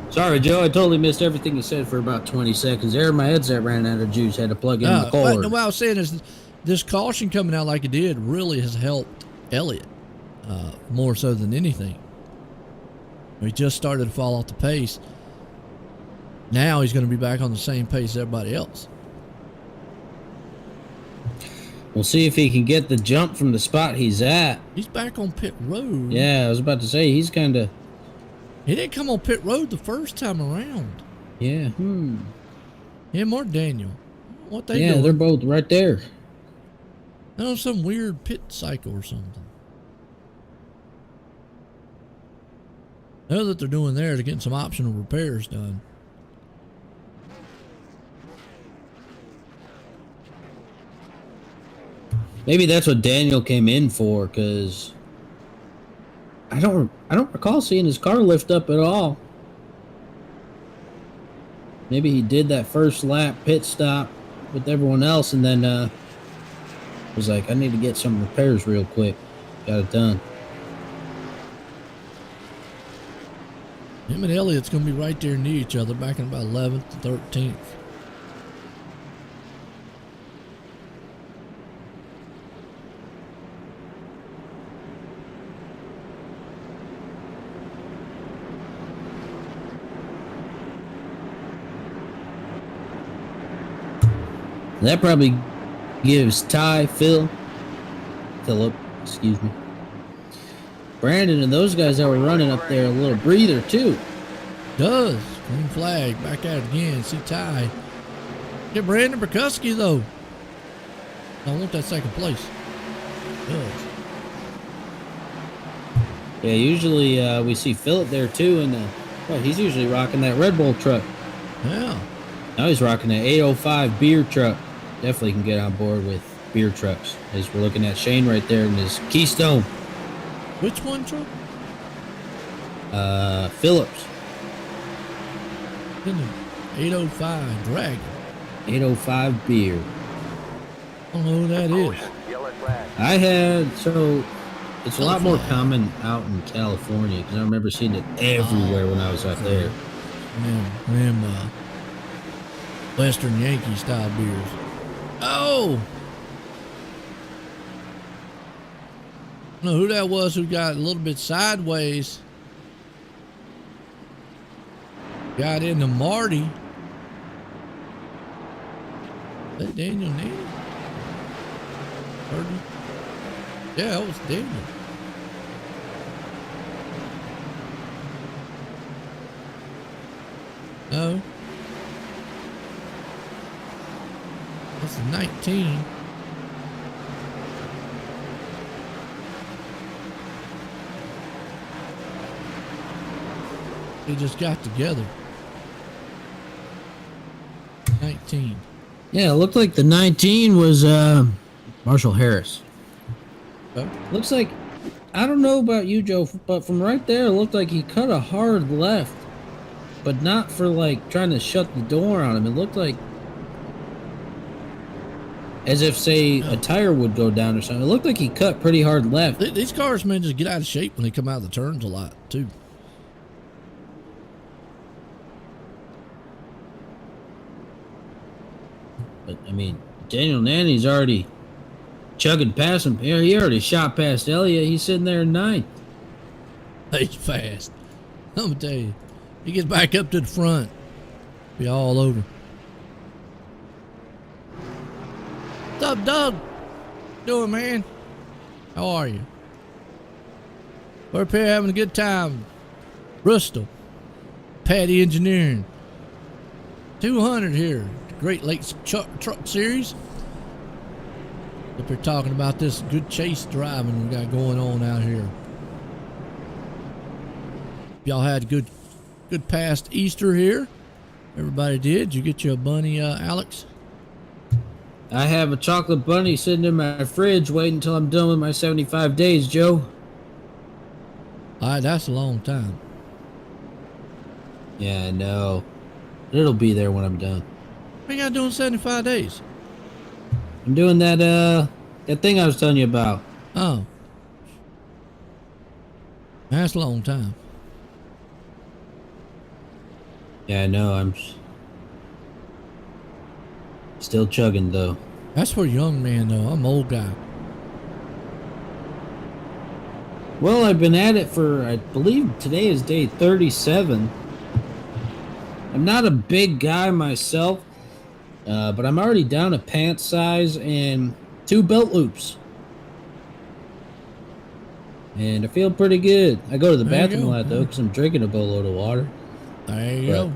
Sorry, Joe. I totally missed everything you said for about 20 seconds there. My headset ran out of juice. Had to plug in the cord. What I was saying is this caution coming out like it did really has helped Elliott more so than anything. He just started to fall off the pace. Now he's going to be back on the same pace as everybody else. We'll see if he can get the jump from the spot he's at. He's back on pit road. Yeah, I was about to say, he's kind of... He didn't come on pit road the first time around. Yeah, Him or Daniel. What they doing? Yeah, they're both right there. They're on some weird pit cycle or something. I know that they're doing there. They're getting some optional repairs done. Maybe that's what Daniel came in for, because I don't recall seeing his car lift up at all. Maybe he did that first lap pit stop with everyone else, and then was like, I need to get some repairs real quick. Got it done. Him and Elliott's going to be right there near each other, back in about 11th to 13th. That probably gives Philip, excuse me, Brandon and those guys that were running up there a little breather too. Does. Green flag. Back at it again. See Ty. Get Brandon Burkuski though. I want that second place. Does. Yeah, usually we see Philip there too, and he's usually rocking that Red Bull truck. Yeah. Now he's rocking an 805 beer truck. Definitely can get on board with beer trucks. As we're looking at Shane right there in his Keystone. Which one truck? Phillips. 805 Dragon. 805 beer. I don't know who that is. Yellow flag. It's a lot more common out in California, because I remember seeing it everywhere when I was out there. Them Western Yankee style beers. Oh! I don't know who that was who got a little bit sideways. Got into Marty. Is that Daniel Nanny? Yeah, that was Daniel. No. That's 19. They just got together. 19. Yeah, it looked like the 19 was Marshall Harris. Oh. Looks like, I don't know about you, Joe, but from right there, it looked like he cut a hard left, but not for like trying to shut the door on him. It looked like as if, say, a tire would go down or something. It looked like he cut pretty hard left. These cars, man, just get out of shape when they come out of the turns a lot, too. But, I mean, Daniel Nanny's already chugging past him. Yeah, he already shot past Elliott. He's sitting there in ninth. He's fast. I'm going to tell you. He gets back up to the front. Be all over. What's up, Doug? Doing, man? How are you? We're up here having a good time. Bristol. Patti Engineering. 200 here. Great Lakes Truck Series. If you're talking about this good chase driving we got going on out here. Y'all had good past Easter here. Everybody did. Did you get you a bunny, Alex? I have a chocolate bunny sitting in my fridge waiting until I'm done with my 75 days, Joe. All right, that's a long time. Yeah, I know. It'll be there when I'm done. What you got doing 75 days? I'm doing that thing I was telling you about. Oh. That's a long time. Yeah, I know. I'm still chugging, though. That's for a young man, though. I'm an old guy. Well, I've been at it for, I believe today is day 37. I'm not a big guy myself, but I'm already down to pant size and 2 belt loops. And I feel pretty good. I go to the There you bathroom a go. lot, though, because I'm drinking a boatload of water. There you go.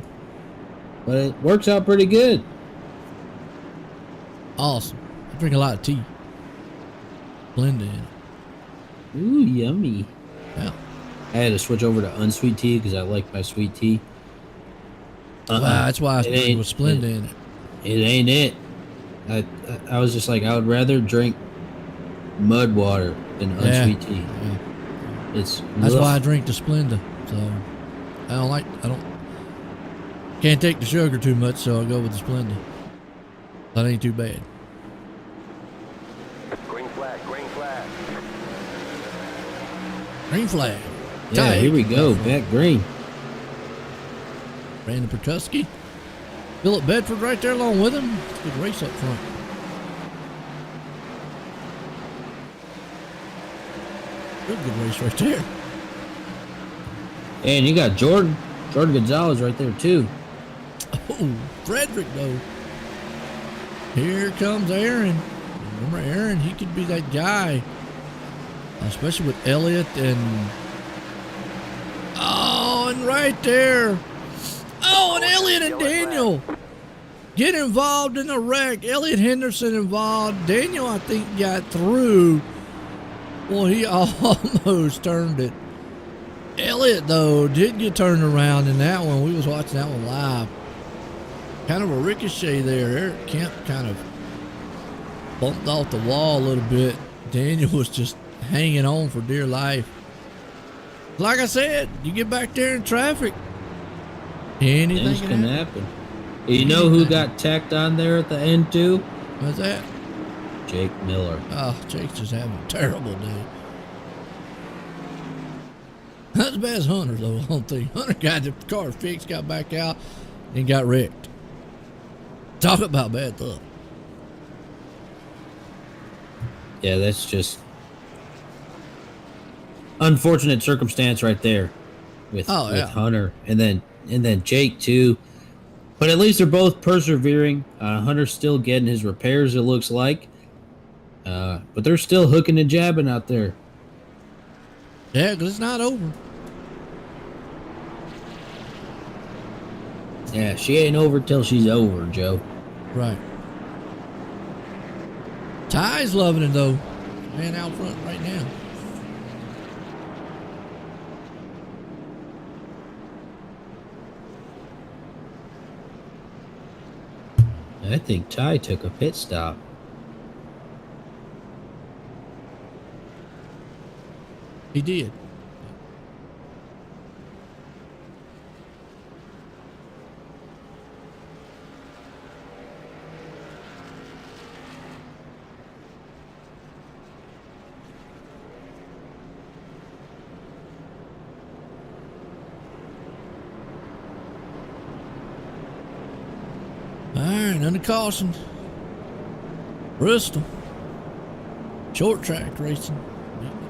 But it works out pretty good. Awesome. I drink a lot of tea. Blend in. Ooh, yummy. Yeah. I had to switch over to unsweet tea because I like my sweet tea. Well, that's why It I ain't- was Splenda in it. It ain't it. I was just like, I would rather drink mud water than Yeah. unsweet tea. Yeah. It's That's ugh. why I drink the Splenda. So can't take the sugar too much, so I go with the Splenda. That ain't too bad. Green flag, green flag. Green flag. Yeah, Tight. here we go. Back green. Brandon Pertusky. Philip Bedford right there along with him. Good race up front. Good race right there. And you got Jordan Gonzalez right there too. Oh, Frederick though. Here comes Aaron. Remember Aaron? He could be that guy. Especially with Elliott and... Oh, and right there. Oh, and Elliott and Daniel get involved in a wreck. Elliott Henderson involved. Daniel, I think, got through. Well, he almost turned it. Elliott, though, did get turned around in that one. We was watching that one live. Kind of a ricochet there. Eric Kemp kind of bumped off the wall a little bit. Daniel was just hanging on for dear life. Like I said, you get back there in traffic, anything Things can can happen. happen. You know who got tacked on there at the end too? What's that? Jake Miller. Oh, Jake's just having a terrible day. Not as bad as Hunter, though, I don't think. Hunter got the car fixed, got back out, and got wrecked. Talk about bad luck. Yeah, that's just unfortunate circumstance right there with Hunter and then Jake too. But at least they're both persevering. Hunter's still getting his repairs, it looks like. But they're still hooking and jabbing out there. Yeah, because it's not over. Yeah, she ain't over till she's over, Joe. Right. Ty's loving it, though. Man out front right now. I think Ty took a pit stop. He did. All right, under caution. Bristol. Short track racing.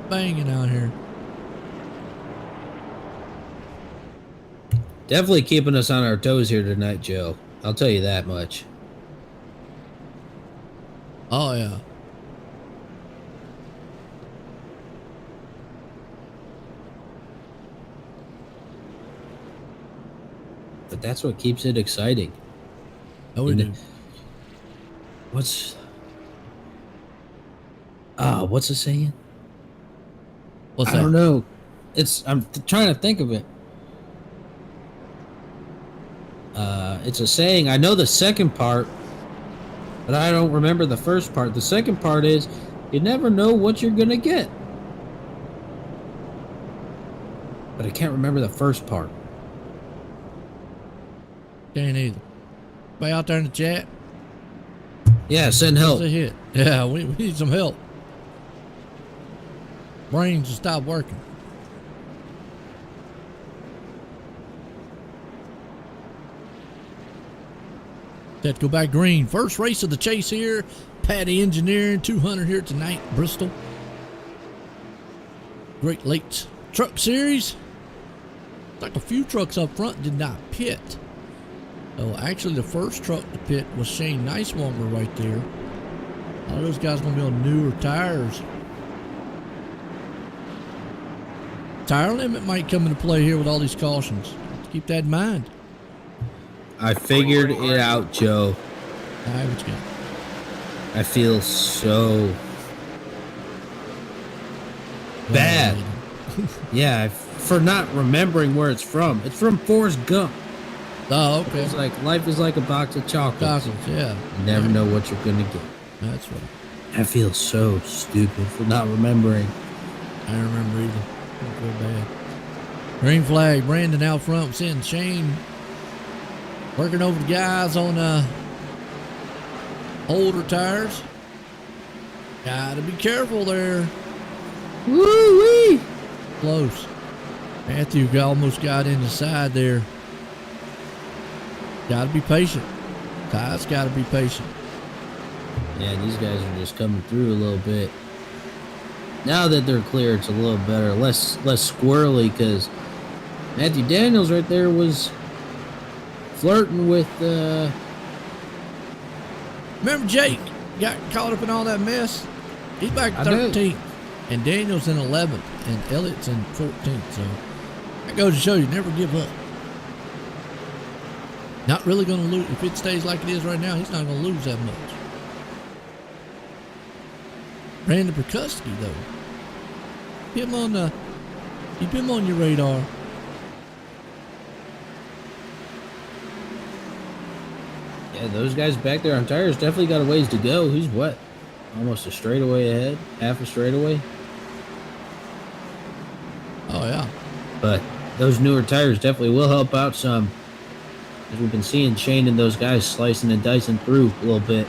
Banging out here. Definitely keeping us on our toes here tonight, Joe. I'll tell you that much. Oh, yeah. But that's what keeps it exciting. Oh, we And do. What's what's it saying? What's I that? don't know. I'm trying to think of it. It's a saying. I know the second part, but I don't remember the first part. The second part is, you never know what you're gonna get. But I can't remember the first part. Can't either. Anybody out there in the chat? Yeah, send help. What's a hit? Yeah, we need some help. Brains will stop working. Let's go back green. First race of the chase here. Patti Engineering 200 here tonight, Bristol. Great Lakes Truck Series. Like a few trucks up front did not pit. So actually the first truck to pit was Shane Nicewonger right there. A lot of those guys gonna be on newer tires. Tire limit might come into play here with all these cautions. Keep that in mind. I figured it out, Joe. All right, what you got? I feel so bad. Yeah, for not remembering where it's from. It's from Forrest Gump. Oh, okay. It's like life is like a box of chocolates. Chocolates, yeah. You never know what you're gonna get. That's right. I feel so stupid for not remembering. I don't remember either. Don't feel bad. Green flag. Brandon out front. Sitting Shane working over the guys on older tires. Gotta be careful there. Woo-wee! Close. Matthew almost got in the side there. Gotta be patient. Ty's gotta be patient. Yeah, these guys are just coming through a little bit. Now that they're clear, it's a little better, less squirrely, because Matthew Daniels right there was flirting with. Remember Jake got caught up in all that mess? He's back I know. 13th, and Daniel's in 11th, and Elliott's in 14th. So that goes to show you never give up. Not really going to lose. If it stays like it is right now, he's not going to lose that much. Brandon Perkuski, though. Keep him on your radar. Yeah, those guys back there on tires definitely got a ways to go. He's what? Almost a straightaway ahead, half a straightaway. Oh, yeah. But those newer tires definitely will help out some. As we've been seeing Shane and those guys slicing and dicing through a little bit.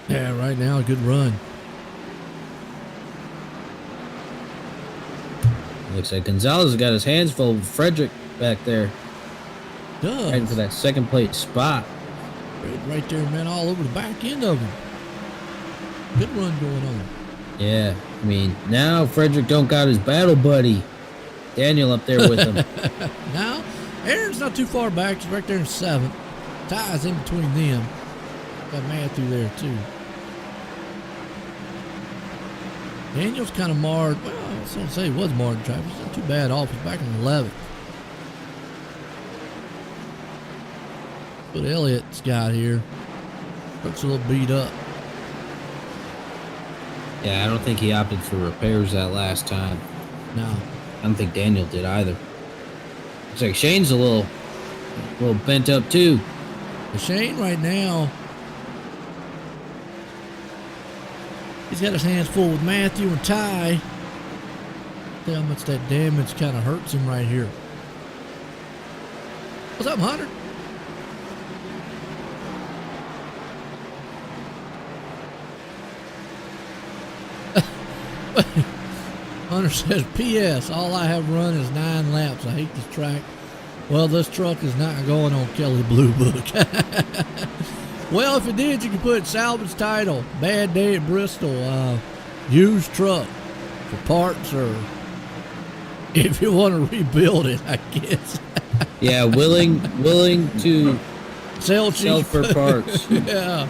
Yeah, right now, a good run. Looks like Gonzalez has got his hands full with Frederick back there. Heading Does. for that second place spot. Right there, man, all over the back end of him. Good run going on. Yeah, I mean, now Frederick don't got his battle buddy, Daniel, up there with him. Now, Aaron's not too far back. He's right there in 7th. Ty's in between them. Got Matthew there, too. Daniel's kind of marred. Well, I was going to say he was marred in traffic. He's not too bad off. He's back in 11th. What Elliott's got here. Looks a little beat up. Yeah, I don't think he opted for repairs that last time. No. I don't think Daniel did either. Looks like Shane's a little bent up too. But Shane right now, he's got his hands full with Matthew and Ty. See how much that damage kind of hurts him right here. What's up, Hunter? Hunter says, P.S. All I have run is 9 laps. I hate this track. Well, this truck is not going on Kelly Blue Book. Well, if it did, you could put salvage title, bad day at Bristol, used truck for parts, or if you want to rebuild it, I guess. Yeah, willing to Sell cheap for parts. Yeah.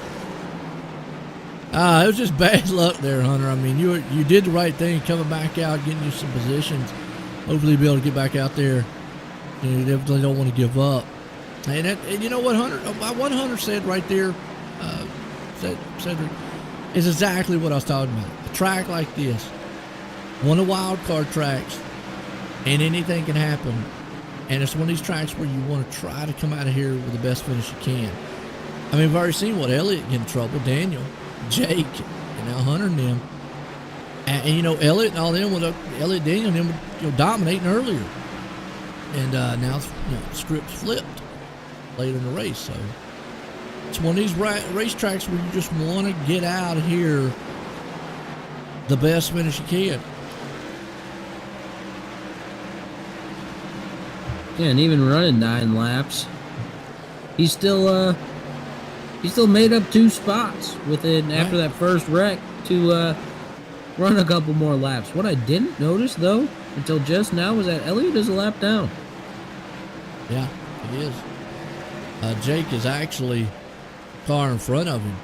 It was just bad luck there, Hunter. I mean, you did the right thing, coming back out, getting you some positions. Hopefully, you'll be able to get back out there. You definitely don't want to give up. And you know what, Hunter? What Hunter said right there, Cedric, is exactly what I was talking about. A track like this, one of the wild card tracks, and anything can happen. And it's one of these tracks where you want to try to come out of here with the best finish you can. I mean, we've already seen what Elliott get in trouble, Daniel, Jake, and now Hunter and them. And you know, Elliott and all them, Elliott, Daniel, and them were dominating earlier. And now the script's flipped later in the race. So it's one of these racetracks where you just want to get out of here the best finish you can. Yeah, and even running 9 laps, he still made up 2 spots within after that first wreck to run a couple more laps. What I didn't notice though until just now was that Elliott is a lap down. Yeah, it is. Jake is actually a car in front of him,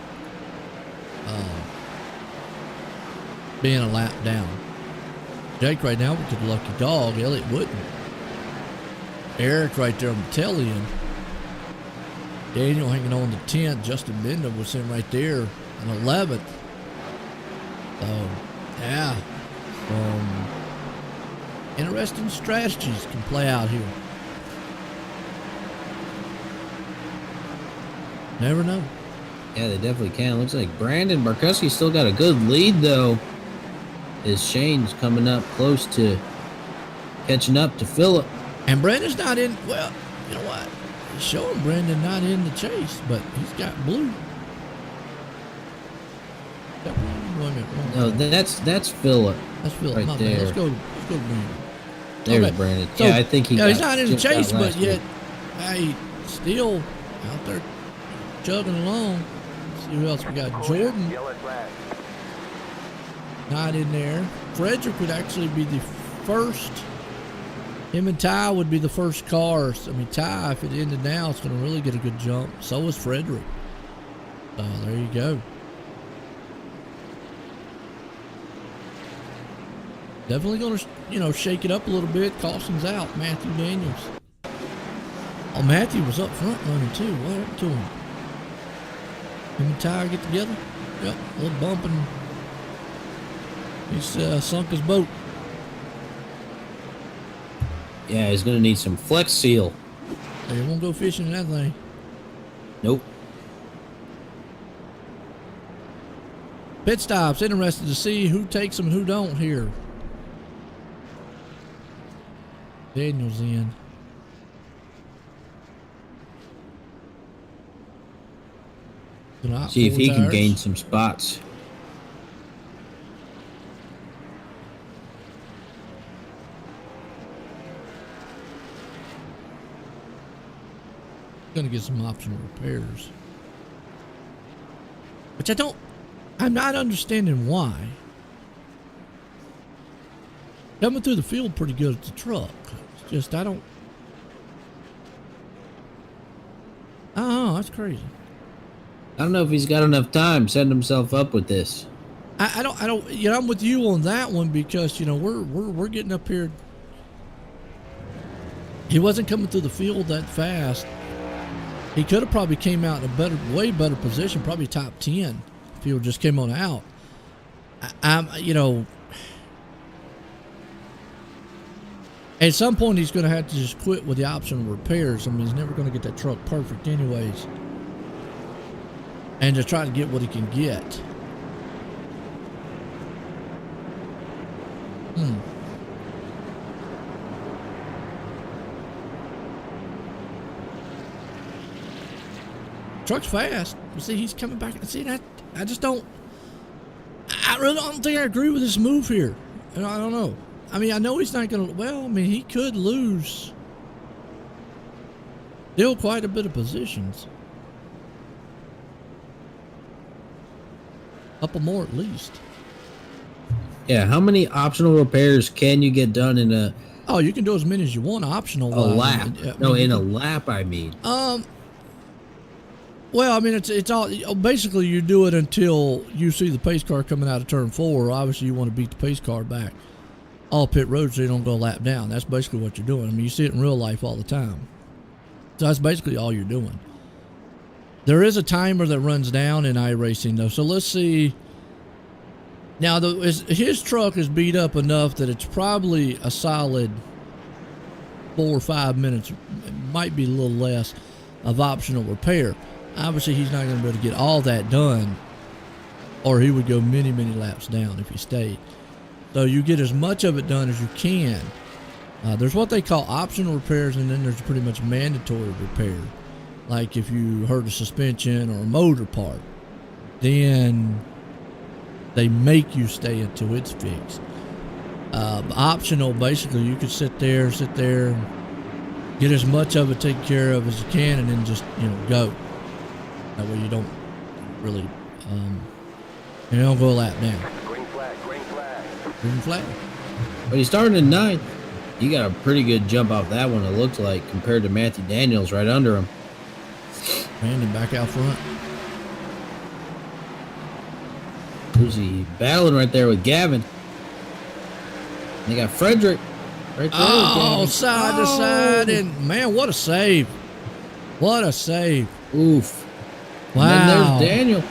being a lap down. Jake right now would get a lucky dog. Elliott wouldn't. Eric right there on the tail end. Daniel hanging on the 10th. Justin Benda was him right there on 11th. So, yeah. Interesting strategies can play out here. Never know. Yeah, they definitely can. Looks like Brandon Barkowski still got a good lead though. As Shane's coming up close to catching up to Phillip. And Brandon's not in. Well, you know what? He's showing Brandon not in the chase, but he's got blue. No, that's Phillip. That's Phillip right there. Let's go to Brandon. There's Okay. Brandon. So, Yeah, I think he's not in the chase, but yet, hey, still out there chugging along. Let's see who else we got. Jordan Yellow flag. not in there. Frederick would actually be the first. Him and Ty would be the first cars. I mean, Ty, if it ended now, it's going to really get a good jump. So is Frederick. So there you go. Definitely going to, shake it up a little bit. Caution's out. Matthew Daniels. Oh, Matthew was up front running too. What happened to him? Him and Ty get together? Yep, a little bumping. He's sunk his boat. Yeah, he's gonna need some Flex Seal. Hey, you won't go fishing in that thing. Nope. Pit stops. Interested to see who takes them and who don't here. Daniel's in. See if he can gain some spots. Going to get some optional repairs. Which I'm not understanding why. Coming through the field pretty good at the truck. It's just, I don't know, that's crazy. I don't know if he's got enough time setting himself up with this. I don't, I'm with you on that one because, we're getting up here. He wasn't coming through the field that fast. He could have probably came out in a way better position, probably top 10 if he just came on out. At some point he's going to have to just quit with the optional repairs. I mean, he's never going to get that truck perfect anyways. And just try to get what he can get. Truck's fast. You see, he's coming back. See that? I really don't think I agree with this move here. I don't know. I mean, I know he's not going to. Well, I mean, he could lose still quite a bit of positions. Couple more at least. Yeah, how many optional repairs can you get done in a? Oh, you can do as many as you want. Optional. A lap. No, in a lap, I mean. Well, I mean, it's all basically you do it until you see the pace car coming out of turn 4. Obviously, you want to beat the pace car back all pit road so you don't go a lap down. That's basically what you're doing. I mean, you see it in real life all the time. So that's basically all you're doing. There is a timer that runs down in iRacing though. So let's see. Now, his truck is beat up enough that it's probably a solid 4 or 5 minutes. It might be a little less of optional repair. Obviously, he's not going to be able to get all that done, or he would go many, many laps down if he stayed. So you get as much of it done as you can. There's what they call optional repairs, and then there's pretty much mandatory repair. Like if you hurt a suspension or a motor part, then they make you stay until it's fixed. Optional, basically, you could sit there, get as much of it taken care of as you can, and then just, go. That way you don't really, you don't go a lap down. Green flag, green flag. Green flag. But he's starting in 9th. You got a pretty good jump off that one, it looks like, compared to Matthew Daniels right under him. Brandon back out front. Who's he battling right there with Gavin? They got Frederick right there. Oh, side to side, and man, what a save! What a save! Oof. Wow. And then there's Daniel.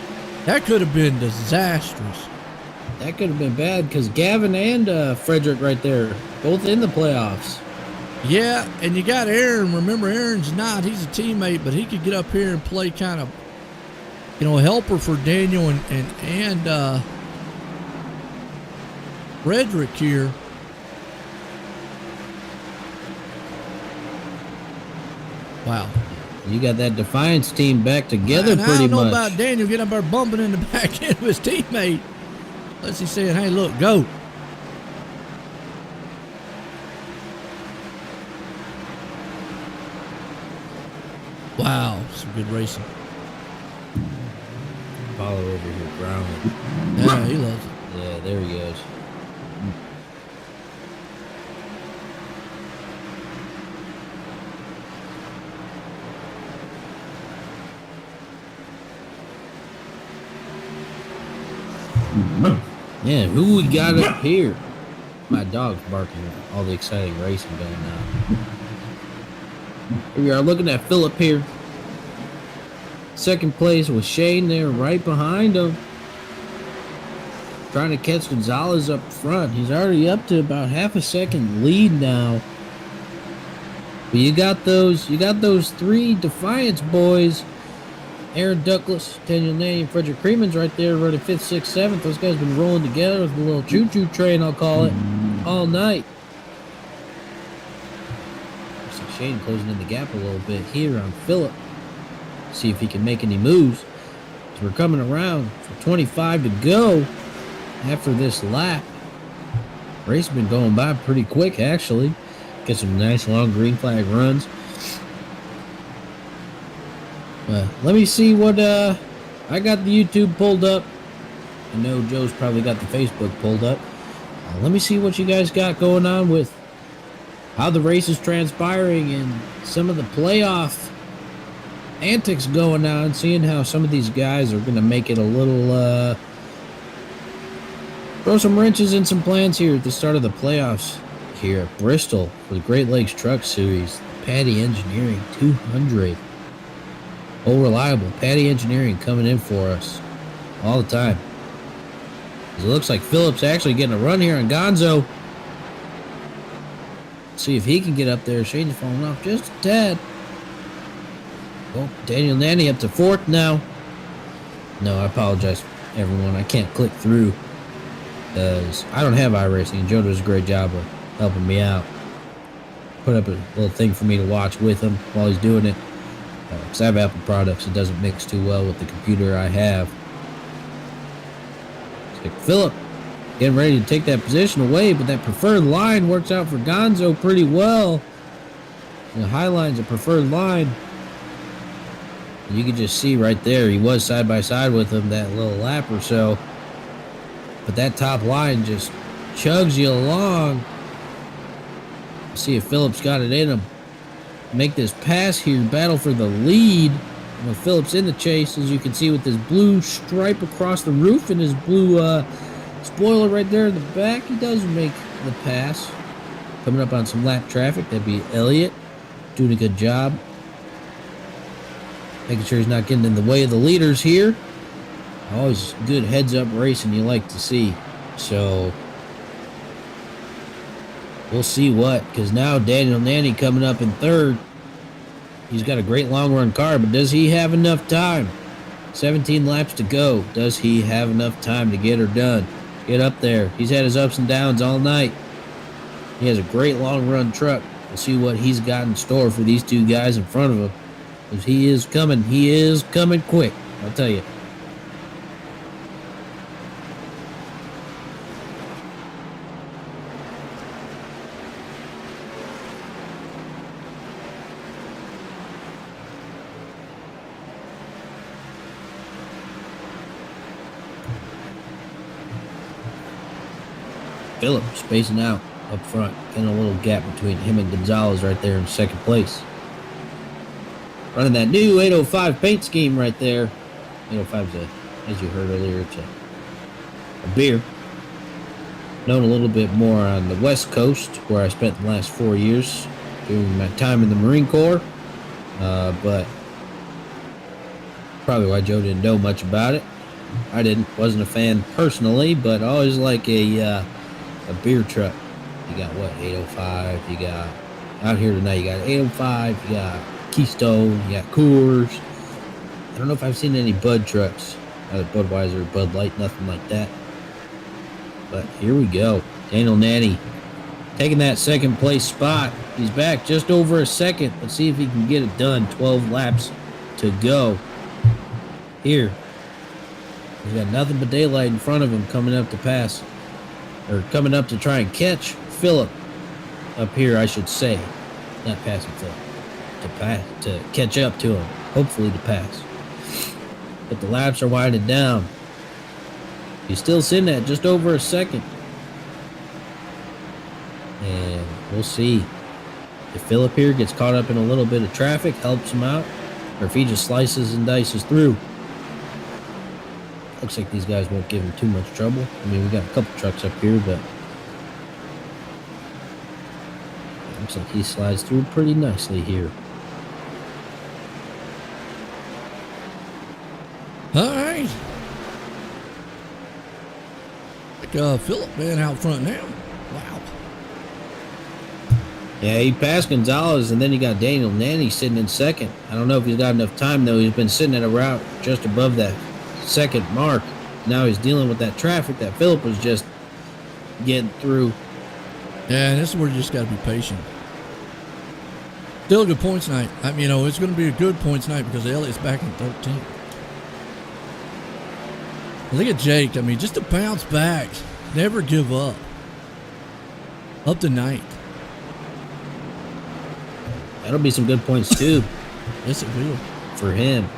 That could have been disastrous. That could have been bad because Gavin and Frederick right there, both in the playoffs. Yeah, and you got Aaron. Remember, Aaron's not. He's a teammate, but he could get up here and play kind of, a helper for Daniel and Frederick here. Wow. You got that Defiance team back together And pretty I don't know much. about Daniel getting up there bumping in the back end of his teammate. Unless he's saying, hey, look, go. Wow, some good racing. Follow over here, Brown. Yeah, he loves it. Yeah, there he goes. Yeah, who we got up here? My dog's barking. All the exciting racing going on. Here we are looking at Phillip here. Second place with Shane there right behind him. Trying to catch Gonzalez up front. He's already up to about half a second lead now. But you got those 3 Defiance boys. Aaron Douglas, Daniel Nanny, and Frederick Creeman's right there running 5th, 6th, 7th. Those guys been rolling together with a little choo-choo train, I'll call it, all night. So Shane closing in the gap a little bit here on Phillip. See if he can make any moves. So we're coming around for 25 to go after this lap. Race been going by pretty quick, actually. Get some nice long green flag runs. Let me see what I got the YouTube pulled up. I know Joe's probably got the Facebook pulled up. Let me see what you guys got going on with how the race is transpiring and some of the playoff antics going on. Seeing how some of these guys are going to make it a little throw some wrenches in some plans here at the start of the playoffs here at Bristol for the Great Lakes Truck Series. Patti Engineering 200. Oh, reliable. Patti Engineering coming in for us all the time. It looks like Phillip's actually getting a run here on Gonzo. See if he can get up there. Shane's falling off just a tad. Oh, Daniel Nanny up to 4th now. No, I apologize, everyone. I can't click through because I don't have iRacing. Joe does a great job of helping me out. Put up a little thing for me to watch with him while he's doing it. Because I have Apple products, it doesn't mix too well with the computer I have. It's like Phillip getting ready to take that position away, but that preferred line works out for Gonzo pretty well. The high line's a preferred line. And you can just see right there, he was side by side with him that little lap or so. But that top line just chugs you along. See if Phillip's got it in him. Make this pass here, battle for the lead. Well, Phillip's in the chase, as you can see, with his blue stripe across the roof and his blue spoiler right there in the back. He does make the pass. Coming up on some lap traffic, that'd be Elliott. Doing a good job. Making sure he's not getting in the way of the leaders here. Always good heads-up racing you like to see. So, we'll see what, because now Daniel Nanny coming up in third. He's got a great long-run car, but does he have enough time? 17 laps to go. Does he have enough time to get her done? Get up there. He's had his ups and downs all night. He has a great long-run truck. We'll see what he's got in store for these two guys in front of him. Because he is coming. He is coming quick, I'll tell you. Phillip spacing out up front, getting a little gap between him and Gonzalez right there in second place. Running that new 805 paint scheme right there. 805 is as you heard earlier, it's a beer. Known a little bit more on the West Coast, where I spent the last 4 years doing my time in the Marine Corps. But probably why Joe didn't know much about it. I wasn't a fan personally, but I always like a beer truck. You got what, 805, you got out here tonight, you got 805, you got Keystone, you got Coors. I don't know if I've seen any Bud trucks, either Budweiser, Bud Light, nothing like that. But here we go. Daniel Nanny taking that second place spot. He's back just over a second. Let's see if he can get it done. 12 laps to go. Here. He's got nothing but daylight in front of him coming up to pass. Or coming up to try and catch Phillip up here, I should say. Not passing Phillip. To catch up to him. Hopefully to pass. But the laps are winding down. He's still sitting at just over a second. And we'll see if Phillip here gets caught up in a little bit of traffic, helps him out, or if he just slices and dices through. Looks like these guys won't give him too much trouble. I mean, we got a couple trucks up here, but looks like he slides through pretty nicely here. All right. Like Phillip man out front now. Wow. Yeah, he passed Gonzalez, and then you got Daniel Nanny sitting in second. I don't know if he's got enough time, though. He's been sitting at a route just above that second mark. Now he's dealing with that traffic that Phillip was just getting through. Yeah, and this is where you just got to be patient. Still a good points night. I mean, it's going to be a good points night because Elliott's back in 13th. Look at Jake. I mean, just to bounce back. Never give up. Up to 9th. That'll be some good points, too. Yes, it will. For him.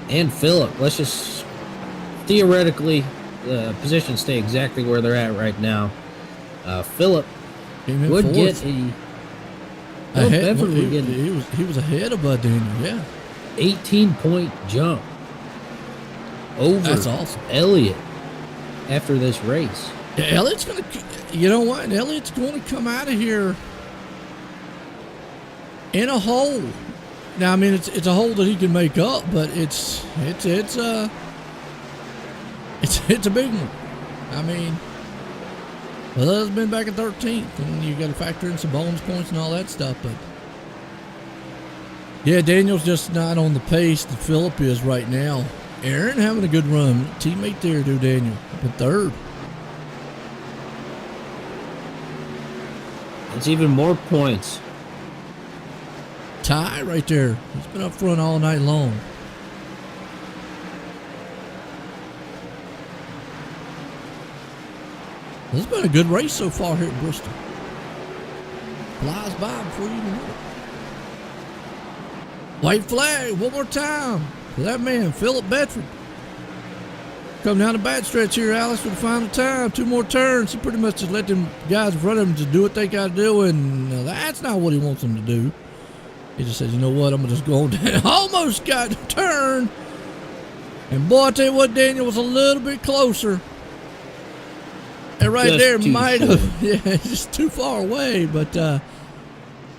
And Phillip. Let's just theoretically positions stay exactly where they're at right now. Phillip would fourth. get a... Ahead, he was ahead of Bud Daniel, yeah. 18-point jump over That's awesome. Elliott after this race. Yeah, Elliott's going to, you know what? Elliott's going to come out of here in a hole. Now, I mean, it's a hole that he can make up, but it's a big one. I mean, well, it's been back in 13th, and you got to factor in some bonus points and all that stuff. But yeah, Daniel's just not on the pace that Phillip is right now. Aaron having a good run, teammate there to Daniel, up in third. It's even more points. Ty right there. He's been up front all night long. This has been a good race so far here at Bristol. Flies by before you know it. White flag one more time for that man, Phillip Bedford. Come down the back stretch here, Alex, for the final time. 2 more turns. He pretty much just let them guys in front of him just do what they got to do, and that's not what he wants them to do. He just said, you know what, I'm going to just go on down. Almost got to turn. And boy, I tell you what, Daniel was a little bit closer. And right Just there too might short. have, yeah, just too far away. But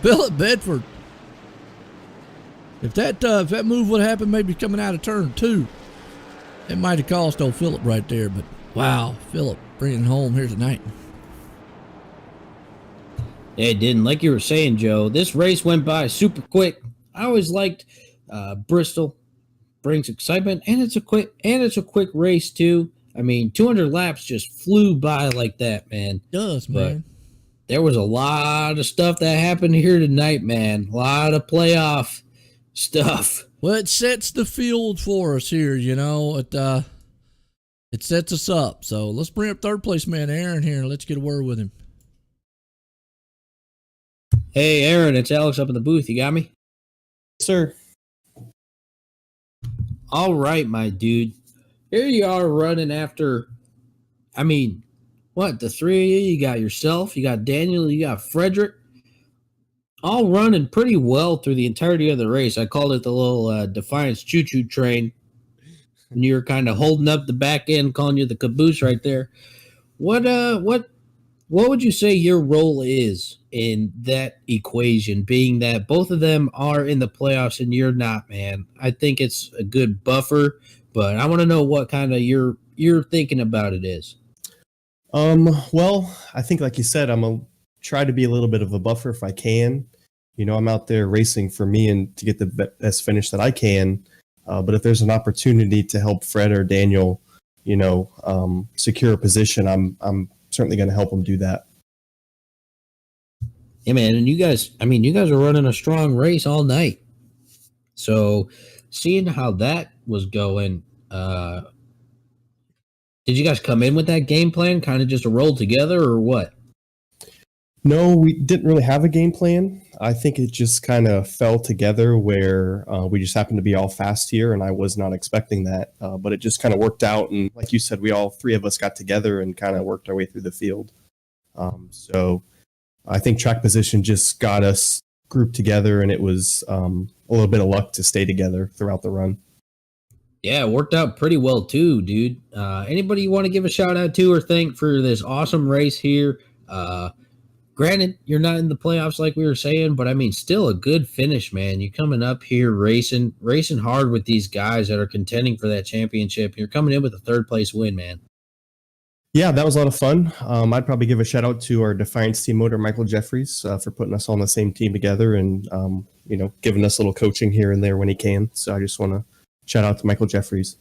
Philip Bedford, if that move would have happened, maybe coming out of turn 2, it might have cost old Philip right there. But wow, Philip bringing it home here tonight. Yeah, it didn't. Like you were saying, Joe, this race went by super quick. I always liked Bristol. Brings excitement, and it's a quick race too. I mean, 200 laps just flew by like that, man. It does, But man. there was a lot of stuff that happened here tonight, man. A lot of playoff stuff. Well, it sets the field for us here, you know. It sets us up. So let's bring up third place man Aaron here and let's get a word with him. Hey, Aaron, it's Alex up in the booth. You got me? Sir. All right, my dude. Here you are running after, I mean, what, the three of you? You got yourself, you got Daniel, you got Frederick. All running pretty well through the entirety of the race. I called it the little Defiance choo-choo train. And you were kind of holding up the back end, calling you the caboose right there. What would you say your role is in that equation, being that both of them are in the playoffs and you're not, man? I think it's a good buffer, but I want to know what kind of you're thinking about it is. Well, I think like you said, I'm gonna try to be a little bit of a buffer if I can. You know, I'm out there racing for me and to get the best finish that I can. But if there's an opportunity to help Fred or Daniel, you know, secure a position, I'm certainly going to help them do that. Yeah, man, and you guys are running a strong race all night. So, seeing how that was going, did you guys come in with that game plan, kind of just a roll together, or what? No, we didn't really have a game plan. I think it just kind of fell together where we just happened to be all fast here, and I was not expecting that. But it just kind of worked out, and like you said, we all three of us got together and kind of worked our way through the field. So I think track position just got us grouped together, and it was a little bit of luck to stay together throughout the run. Yeah, it worked out pretty well too, dude. Anybody you want to give a shout out to or thank for this awesome race here? Granted, you're not in the playoffs like we were saying, but I mean, still a good finish, man. You're coming up here racing hard with these guys that are contending for that championship. You're coming in with a third place win, man. Yeah, that was a lot of fun. I'd probably give a shout out to our Defiance team motor, Michael Jeffries, for putting us on the same team together and, you know, giving us a little coaching here and there when he can. So I just want to shout out to Michael Jeffries.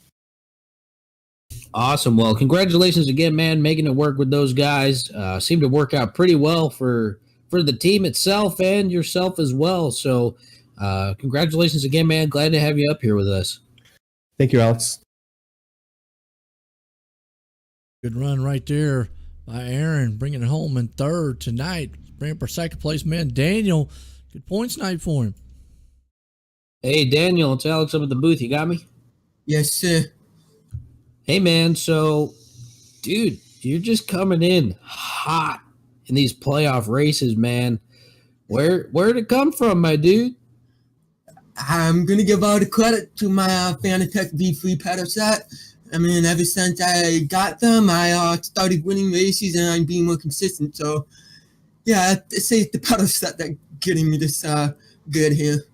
Awesome. Well, congratulations again, man, making it work with those guys. Seemed to work out pretty well for the team itself and yourself as well. So congratulations again, man. Glad to have you up here with us. Thank you, Alex. Good run right there by Aaron, bringing it home in third tonight. Bring up our second place man, Daniel. Good points night for him. Hey, Daniel, it's Alex up at the booth. You got me? Yes, sir. Hey, man. So, dude, you're just coming in hot in these playoff races, man. Where'd it come from, my dude? I'm going to give all the credit to my Fanatec V3 pedal set. I mean, ever since I got them, I started winning races and I'm being more consistent. So, yeah, I'd say it's the pedal set that's getting me this good here.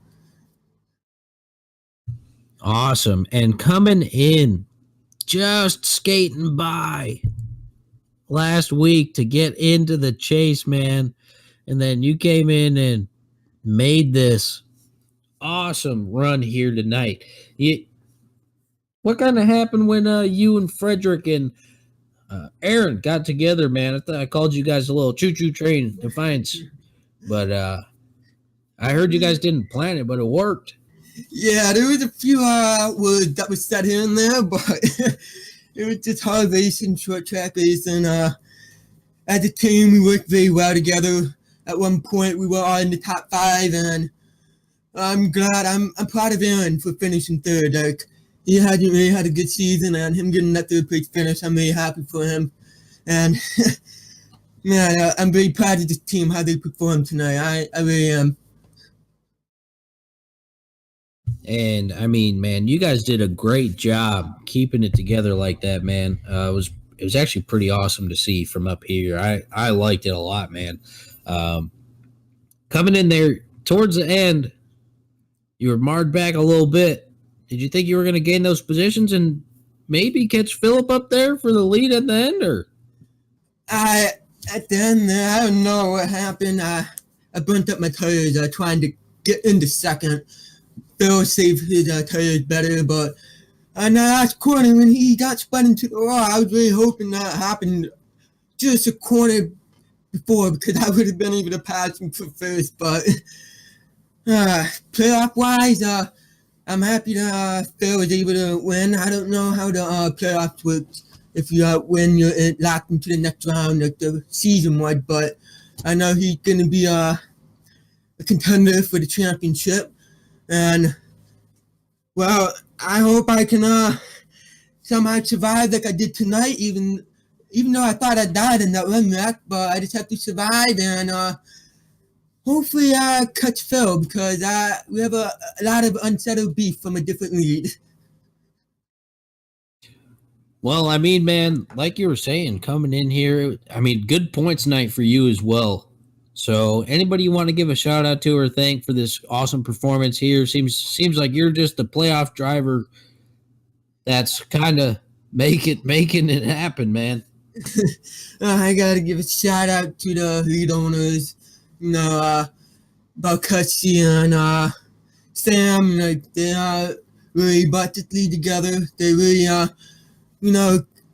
Awesome. And coming in, just skating by last week to get into the chase, man. And then you came in and made this awesome run here tonight. What kind of happened when you and Frederick and Aaron got together, man? I thought I called you guys a little choo-choo train Defiance. But I heard you guys didn't plan it, but it worked. Yeah, there was a few words that was said here and there, but it was just hard racing, short track racing. As a team, we worked very well together. At one point, we were all in the top 5, and I'm proud of Aaron for finishing third. Like, he hadn't really had a good season, and him getting that third place finish, I'm really happy for him. And man, I'm very proud of this team, how they performed tonight. I really am. And I mean, man, you guys did a great job keeping it together like that, man. It was actually pretty awesome to see from up here. I liked it a lot, man. Um, Coming in there towards the end, you were marred back a little bit. Did you think you were going to gain those positions and maybe catch Phillip up there for the lead at the end, or? At the end there, I don't know what happened. I burnt up my tires trying to get into second. Phil saved his tires better, but in the last corner when he got spun into the wall, I was really hoping that happened just a corner before because I would have been able to pass him for first. But playoff-wise, I'm happy that Phil was able to win. I don't know how the playoffs work. If you win, you're locked into the next round like the season was, but I know he's going to be a contender for the championship. And, well, I hope I can somehow survive like I did tonight, even though I thought I died in that run wreck, but I just have to survive and hopefully catch Phil because we have a lot of unsettled beef from a different lead. Well, I mean, man, like you were saying, coming in here, I mean, good points night for you as well. So, anybody you want to give a shout out to or thank for this awesome performance here? Seems like you're just a playoff driver that's kind of making it happen, man. I gotta give a shout out to the lead owners, Balcussi and Sam. Like they really brought this lead together. They really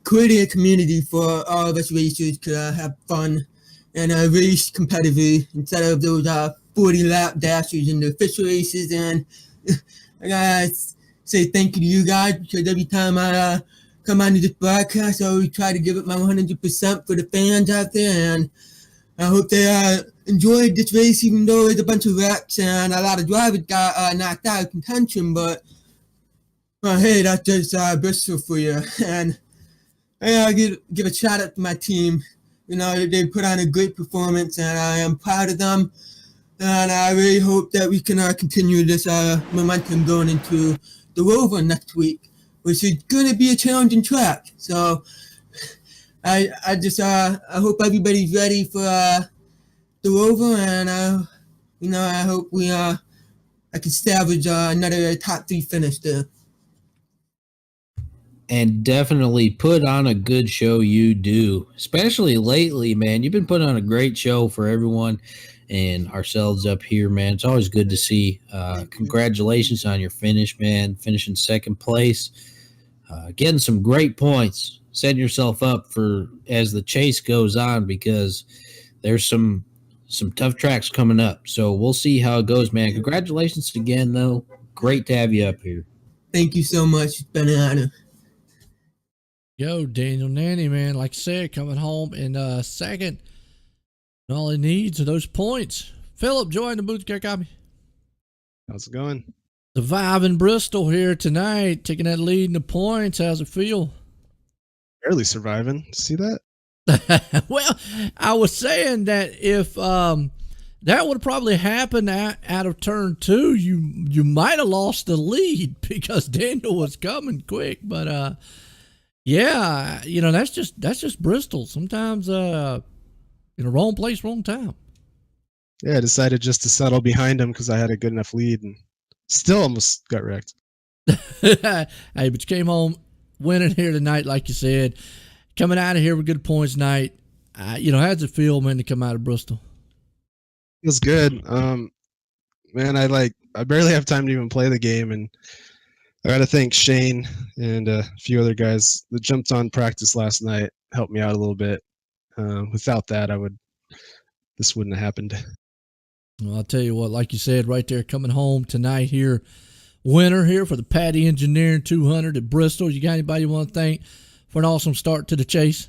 created a community for all of us racers to have fun and race competitively instead of those 40-lap dashes in the official races. And I gotta say thank you to you guys because every time I come on to this broadcast, I always try to give it my 100% for the fans out there. And I hope they enjoyed this race, even though there's a bunch of wrecks and a lot of drivers got knocked out of contention. But hey, that's just Bristol for you. And I give a shout out to my team. They put on a great performance, and I am proud of them. And I really hope that we can continue this momentum going into the Rover next week, which is going to be a challenging track. So I hope everybody's ready for the Rover, and I hope I can salvage another top 3 finish there. And definitely put on a good show, you do, especially lately, man. You've been putting on a great show for everyone and ourselves up here, man. It's always good to see. Congratulations on your finish, man. Finishing second place, getting some great points, setting yourself up for as the chase goes on, because there's some tough tracks coming up. So we'll see how it goes, man. Congratulations again, though. Great to have you up here. Thank you so much. It's been an honor. Yo, Daniel Nanny, man. Like I said, coming home in second. And all he needs are those points. Phillip, join the booth care copy. How's it going? Surviving Bristol here tonight, taking that lead in the points. How's it feel? Barely surviving. See that? Well, I was saying that if that would probably happen out of turn 2, you might have lost the lead because Daniel was coming quick. But yeah, that's just Bristol. Sometimes in the wrong place, wrong time. Yeah, I decided just to settle behind him because I had a good enough lead and still almost got wrecked. Hey, but you came home winning here tonight, like you said. Coming out of here with good points night. How's it feel, man, to come out of Bristol? Feels good. Man, I barely have time to even play the game, and I got to thank Shane and a few other guys that jumped on practice last night, helped me out a little bit. Without that, this wouldn't have happened. Well, I'll tell you what, like you said, right there, coming home tonight here, winner here for the Patti Engineering 200 at Bristol. You got anybody you want to thank for an awesome start to the chase?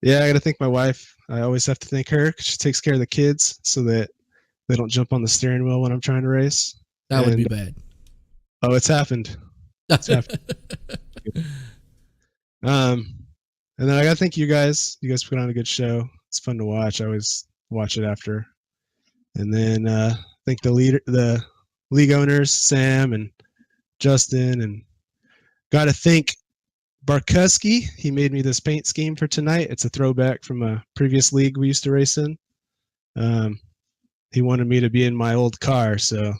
Yeah, I got to thank my wife. I always have to thank her because she takes care of the kids so that they don't jump on the steering wheel when I'm trying to race. That would be bad. Oh, it's happened. It's happened. And then I got to thank you guys. You guys put on a good show. It's fun to watch. I always watch it after. And then thank the league owners, Sam and Justin, and got to thank Barkuski. He made me this paint scheme for tonight. It's a throwback from a previous league we used to race in. He wanted me to be in my old car, so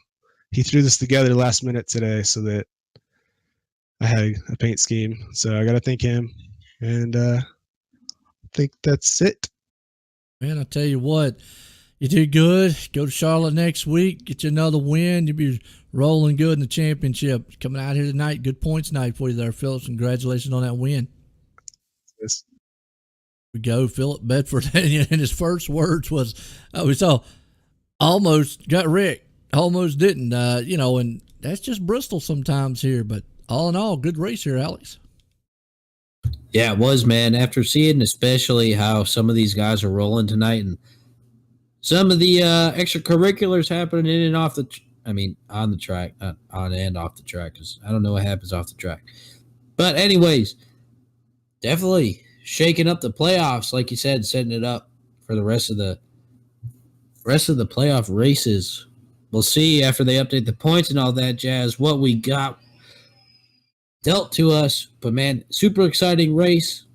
he threw this together last minute today so that I had a paint scheme. So I got to thank him, and I think that's it. Man, I tell you what, you did good. Go to Charlotte next week, get you another win. You'll be rolling good in the championship. Coming out here tonight, good points night for you there, Phillips. Congratulations on that win. Yes. We go, Philip Bedford, and his first words was, we saw almost got wrecked, almost didn't, and that's just Bristol sometimes here. But all in all, good race here, Alex. Yeah, it was, man. After seeing especially how some of these guys are rolling tonight and some of the extracurriculars happening in and off on the track, not on and off the track, because I don't know what happens off the track. But anyways, definitely shaking up the playoffs, like you said, setting it up for the rest of the playoff races. We'll see after they update the points and all that jazz what we got dealt to us. But man, super exciting race.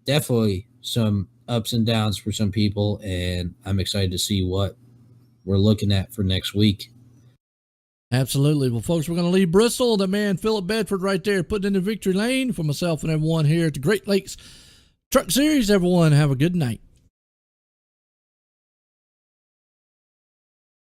Definitely some ups and downs for some people, and I'm excited to see what we're looking at for next week. Absolutely. Well, folks, we're going to leave Bristol. The man Philip Bedford right there putting in the victory lane. For myself and everyone here at the Great Lakes Truck Series, everyone have a good night.